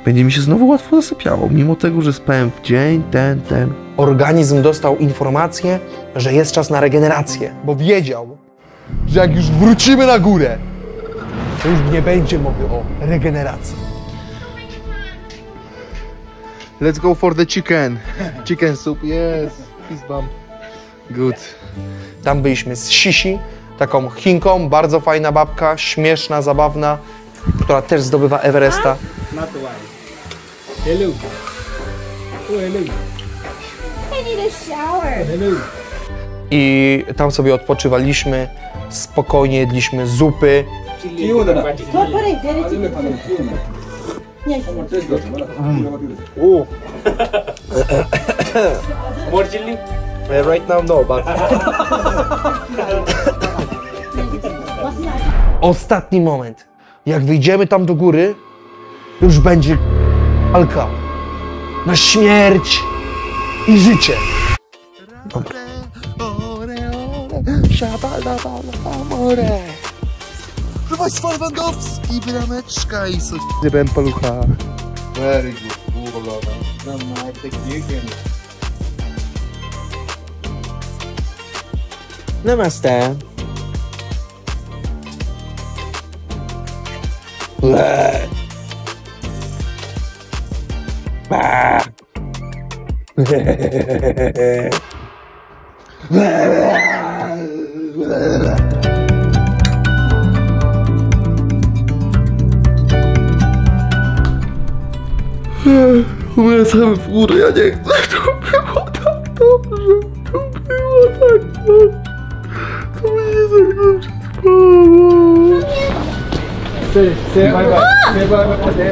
będzie mi się znowu łatwo zasypiało, mimo tego, że spałem w dzień, ten. Organizm dostał informację, że jest czas na regenerację, bo wiedział, że jak już wrócimy na górę, to już nie będzie mowy o regeneracji. Let's go for the chicken. Chicken soup, yes. Fist bump. Good. Tam byliśmy z Sisi, taką Chinką, bardzo fajna babka, śmieszna, zabawna, która też zdobywa Everesta. Not the wife. Hello. Oh, hello. I need a shower. Hello. I tam sobie odpoczywaliśmy, spokojnie jedliśmy zupy. More chili? Right now no, but... Ostatni moment. Jak wyjdziemy tam do góry, już będzie walka na śmierć i życie. Dobra. Proszę Państwa, Lewandowski, brameczka i coś. Zjebałem palucha. Very good. Namaste. Wracamy w górę, ja nie chcę. To było tak dobrze. To było tak dobrze. To mi się tak dobrze trwało.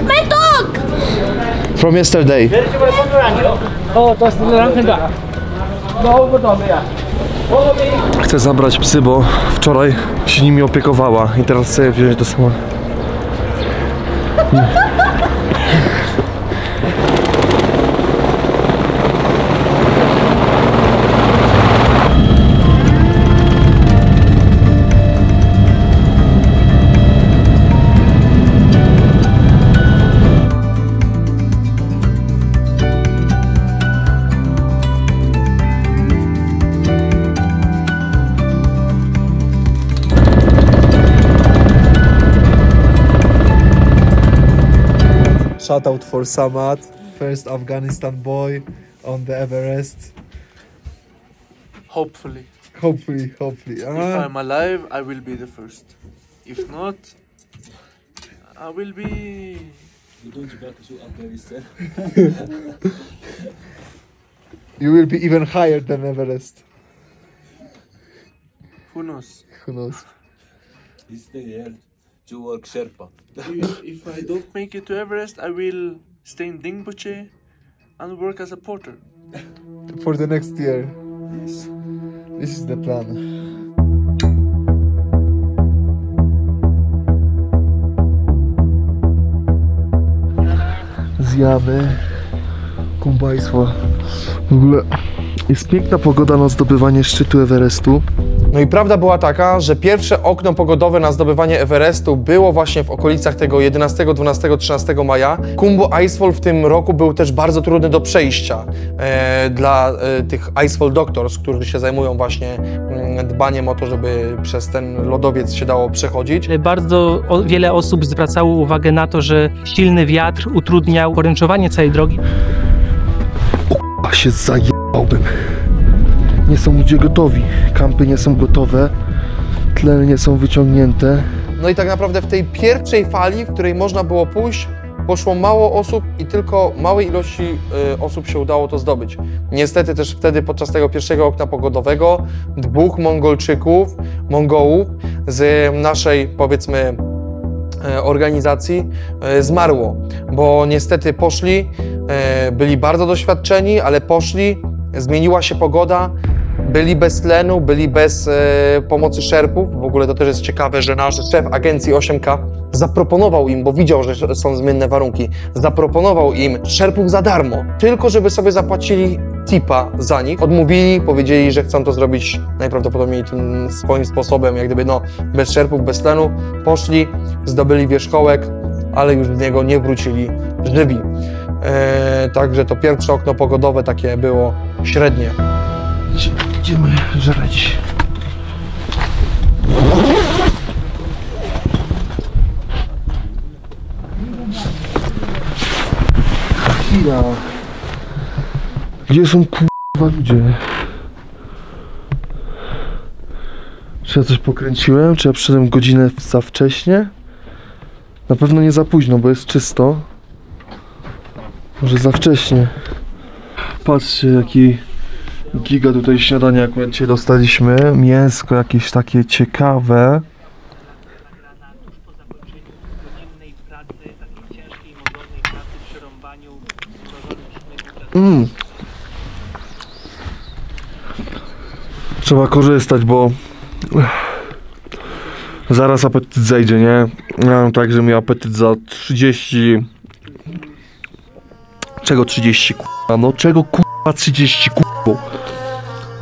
My dog! From yesterday. Chcę zabrać psy, bo wczoraj się nimi opiekowała i teraz chcę je wziąć do samochodu. Shout out for Samad, first Afghanistan boy on the Everest. Hopefully. Hopefully. If I'm alive, I will be the first. If not, I will be... You will be even higher than Everest. Who knows? Who knows? He's there to work Sherpa. If I don't make it to Everest, I will stay in Dingboche and work as a porter. For the next year. Yes. This is the plan. Zjamy. Kumbajstwo. W ogóle jest piękna pogoda na zdobywanie szczytu Everestu. No i prawda była taka, że pierwsze okno pogodowe na zdobywanie Everestu było właśnie w okolicach tego 11, 12, 13 maja. Khumbu Icefall w tym roku był też bardzo trudny do przejścia dla tych Icefall Doctors, którzy się zajmują właśnie dbaniem o to, żeby przez ten lodowiec się dało przechodzić. Bardzo wiele osób zwracało uwagę na to, że silny wiatr utrudniał poręczowanie całej drogi. A się zajebałbym. Nie są ludzie gotowi, kampy nie są gotowe, tleny nie są wyciągnięte. No i tak naprawdę w tej pierwszej fali, w której można było pójść, poszło mało osób i tylko małej ilości osób się udało to zdobyć. Niestety też wtedy podczas tego pierwszego okna pogodowego 2 Mongołów z naszej, powiedzmy, organizacji zmarło, bo niestety poszli, byli bardzo doświadczeni, ale poszli, zmieniła się pogoda, byli bez tlenu, byli bez pomocy szerpów. W ogóle to też jest ciekawe, że nasz szef agencji 8K zaproponował im, bo widział, że są zmienne warunki, zaproponował im szerpów za darmo, tylko żeby sobie zapłacili tipa za nich. Odmówili, powiedzieli, że chcą to zrobić najprawdopodobniej tym swoim sposobem, jak gdyby bez szerpów, bez tlenu. Poszli, zdobyli wierzchołek, ale już z niego nie wrócili żywi. Także to pierwsze okno pogodowe takie było średnie. Idziemy żreć. Chwila. Gdzie są kurwa ludzie? Czy ja coś pokręciłem? Czy ja przyszedłem godzinę za wcześnie? Na pewno nie za późno, bo jest czysto. Może za wcześnie. Patrzcie, jaki giga tutaj śniadania akurat dzisiaj dostaliśmy. Mięsko jakieś takie ciekawe. Trzeba korzystać, bo zaraz apetyt zejdzie, nie? Ja mam tak, że mi apetyt za 30... Czego 30 k***a? No czego k***a 30 k***a?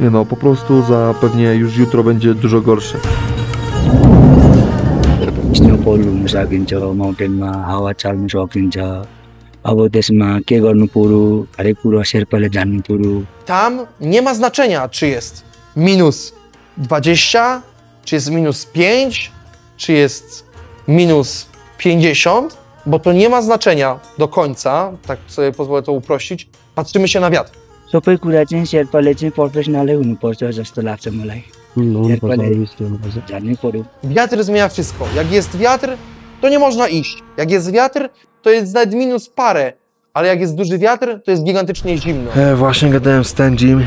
Nie no, po prostu za pewnie już jutro będzie dużo gorsze. Snowfall हुन सकिन्छ माउन्टेनमा हावा चाल्न सकिन्छ अब त्यसमा के गर्नु पर्यो हरेक कुरा शेर्पाले जान्नु पर्यो. Tam nie ma znaczenia, czy jest minus 20, czy jest minus 5, czy jest minus 50, bo to nie ma znaczenia do końca, tak sobie pozwolę to uprościć, patrzymy się na wiatr. सबै कुरा चाहिँ शेर्पाले चाहिँ प्रोफेसनलै हुनुपर्छ जस्तो लाग्छ मलाई. शेर्पाले जान्नै पर्यो. Wiatr zmienia wszystko. Jak jest wiatr, to nie można iść. Jak jest wiatr, to jest nawet minus parę, ale jak jest duży wiatr, to jest gigantycznie zimno. Właśnie gadałem z Tenjim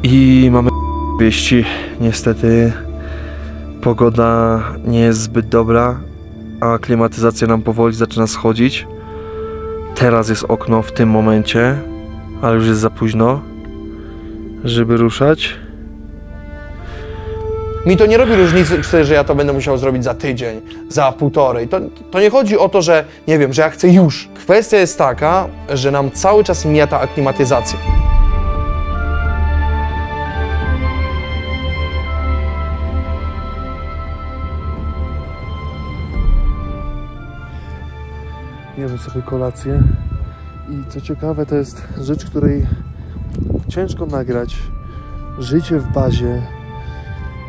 i mamy wieści. Niestety pogoda nie jest zbyt dobra, a klimatyzacja nam powoli zaczyna schodzić. Teraz jest okno w tym momencie, ale już jest za późno, żeby ruszać. Mi to nie robi różnicy, że ja to będę musiał zrobić za tydzień, za półtorej. To nie chodzi o to, że nie wiem, że ja chcę już. Kwestia jest taka, że nam cały czas mija ta aklimatyzacja. Jemy sobie kolację i co ciekawe, to jest rzecz, której ciężko nagrać. Życie w bazie,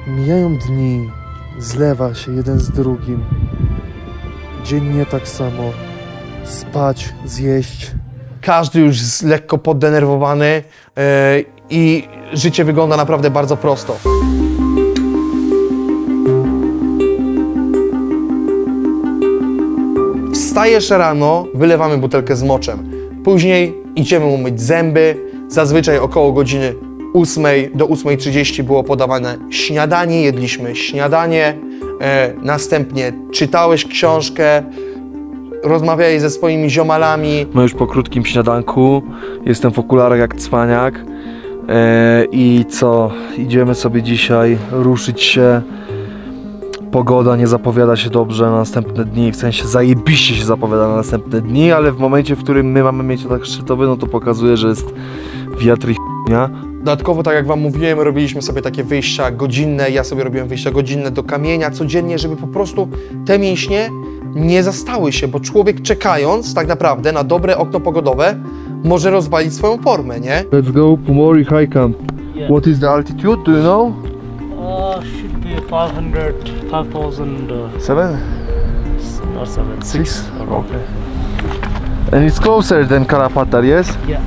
mijają dni, zlewa się jeden z drugim, dziennie tak samo, spać, zjeść. Każdy już jest lekko poddenerwowany i życie wygląda naprawdę bardzo prosto. Wstajesz rano, wylewamy butelkę z moczem. Później idziemy umyć zęby. Zazwyczaj około godziny 8 do 8:30 było podawane śniadanie, jedliśmy śniadanie. Następnie czytałeś książkę, rozmawiałeś ze swoimi ziomalami. My już po krótkim śniadanku, jestem w okularach jak cwaniak. I co? Idziemy sobie dzisiaj ruszyć się. Pogoda nie zapowiada się dobrze na następne dni, w sensie zajebiście się zapowiada na następne dni, ale w momencie, w którym my mamy mieć atak szczytowy, no to pokazuje, że jest wiatr i ch**nia. Dodatkowo, tak jak wam mówiłem, robiliśmy sobie takie wyjścia godzinne, ja sobie robiłem wyjścia godzinne do kamienia codziennie, żeby po prostu te mięśnie nie zastały się, bo człowiek czekając tak naprawdę na dobre okno pogodowe może rozwalić swoją formę, nie? Let's go, Pumori High Camp. Yeah. What is the altitude, do you know? Should be 500, 5,000. 7? Not 7, 6. Okay. And it's closer than Karapatar, yes? Yeah.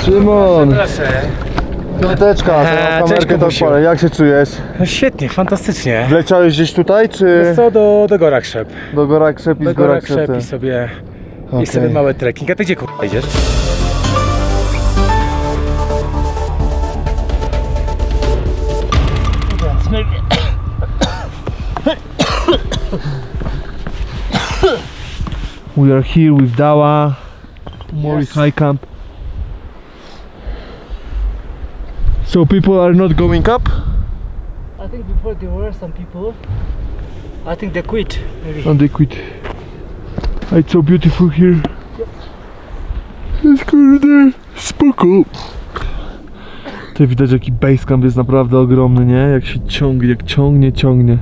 Szymon! Piąteczka, kamerkę to odpalę. Jak się czujesz? Świetnie, fantastycznie. Wleciałeś gdzieś tutaj, czy...? Wiesz co, do Gorakrzep. Do Gorakrzep i do z Gorakrzep i sobie mały trekking. A ty gdzie idziesz? We are here with Dawa, Mori High Camp. So people are not going up? I think before there were some people. I think they quit maybe. And they quit. It's so beautiful here. Jest kurde spoko. Tutaj widać jaki basecamp jest naprawdę ogromny, nie? Jak się ciągnie, jak ciągnie.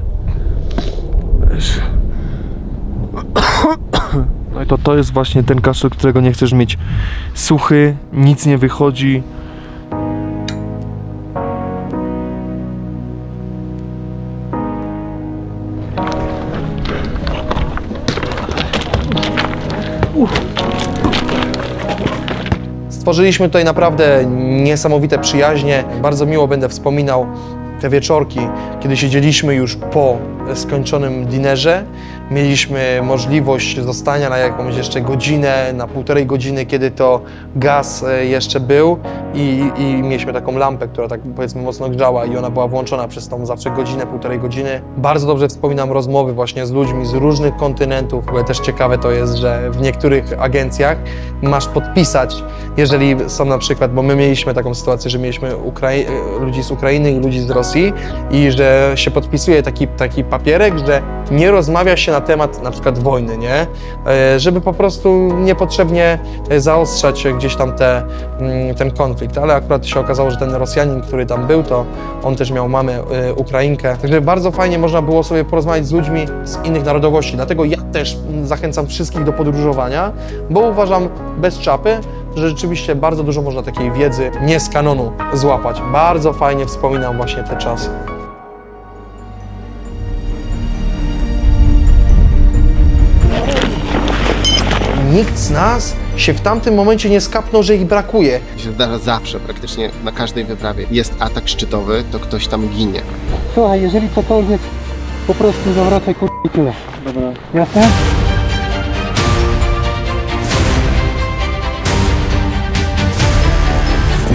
Wiesz. No i to jest właśnie ten kaszel, którego nie chcesz mieć. Suchy, nic nie wychodzi. Stworzyliśmy tutaj naprawdę niesamowite przyjaźnie. Bardzo miło będę wspominał te wieczorki, kiedy siedzieliśmy już po skończonym dinerze. Mieliśmy możliwość zostania na jakąś jeszcze godzinę, na 1,5 godziny, kiedy to gaz jeszcze był i mieliśmy taką lampę, która tak powiedzmy mocno grzała i ona była włączona przez tą zawsze godzinę, 1,5 godziny. Bardzo dobrze wspominam rozmowy właśnie z ludźmi z różnych kontynentów, bo też ciekawe to jest, że w niektórych agencjach masz podpisać, jeżeli są na przykład, bo my mieliśmy taką sytuację, że mieliśmy ludzi z Ukrainy i ludzi z Rosji i że się podpisuje taki papierek, że nie rozmawia się na temat na przykład wojny, nie? Żeby po prostu niepotrzebnie zaostrzać gdzieś tam ten konflikt, ale akurat się okazało, że ten Rosjanin, który tam był, to on też miał mamę Ukrainkę, także bardzo fajnie można było sobie porozmawiać z ludźmi z innych narodowości, dlatego ja też zachęcam wszystkich do podróżowania, bo uważam bez czapy, że rzeczywiście bardzo dużo można takiej wiedzy nie z kanonu złapać. Bardzo fajnie wspominam właśnie te czasy. Nikt z nas się w tamtym momencie nie skapnął, że ich brakuje. Się zdarza zawsze, praktycznie na każdej wyprawie. Jest atak szczytowy, to ktoś tam ginie. Słuchaj, jeżeli cokolwiek, po prostu zawracaj i tyle. Dobra. Jasne?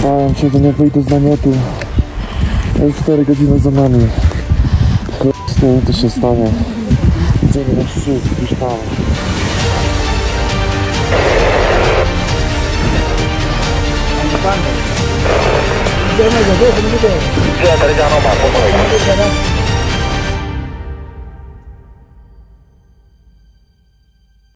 Bałem się, że nie wyjdę z namiotu. Już 4 godziny za nami. Co się stanie? Idziemy na szczyt, już tam. Idziemy,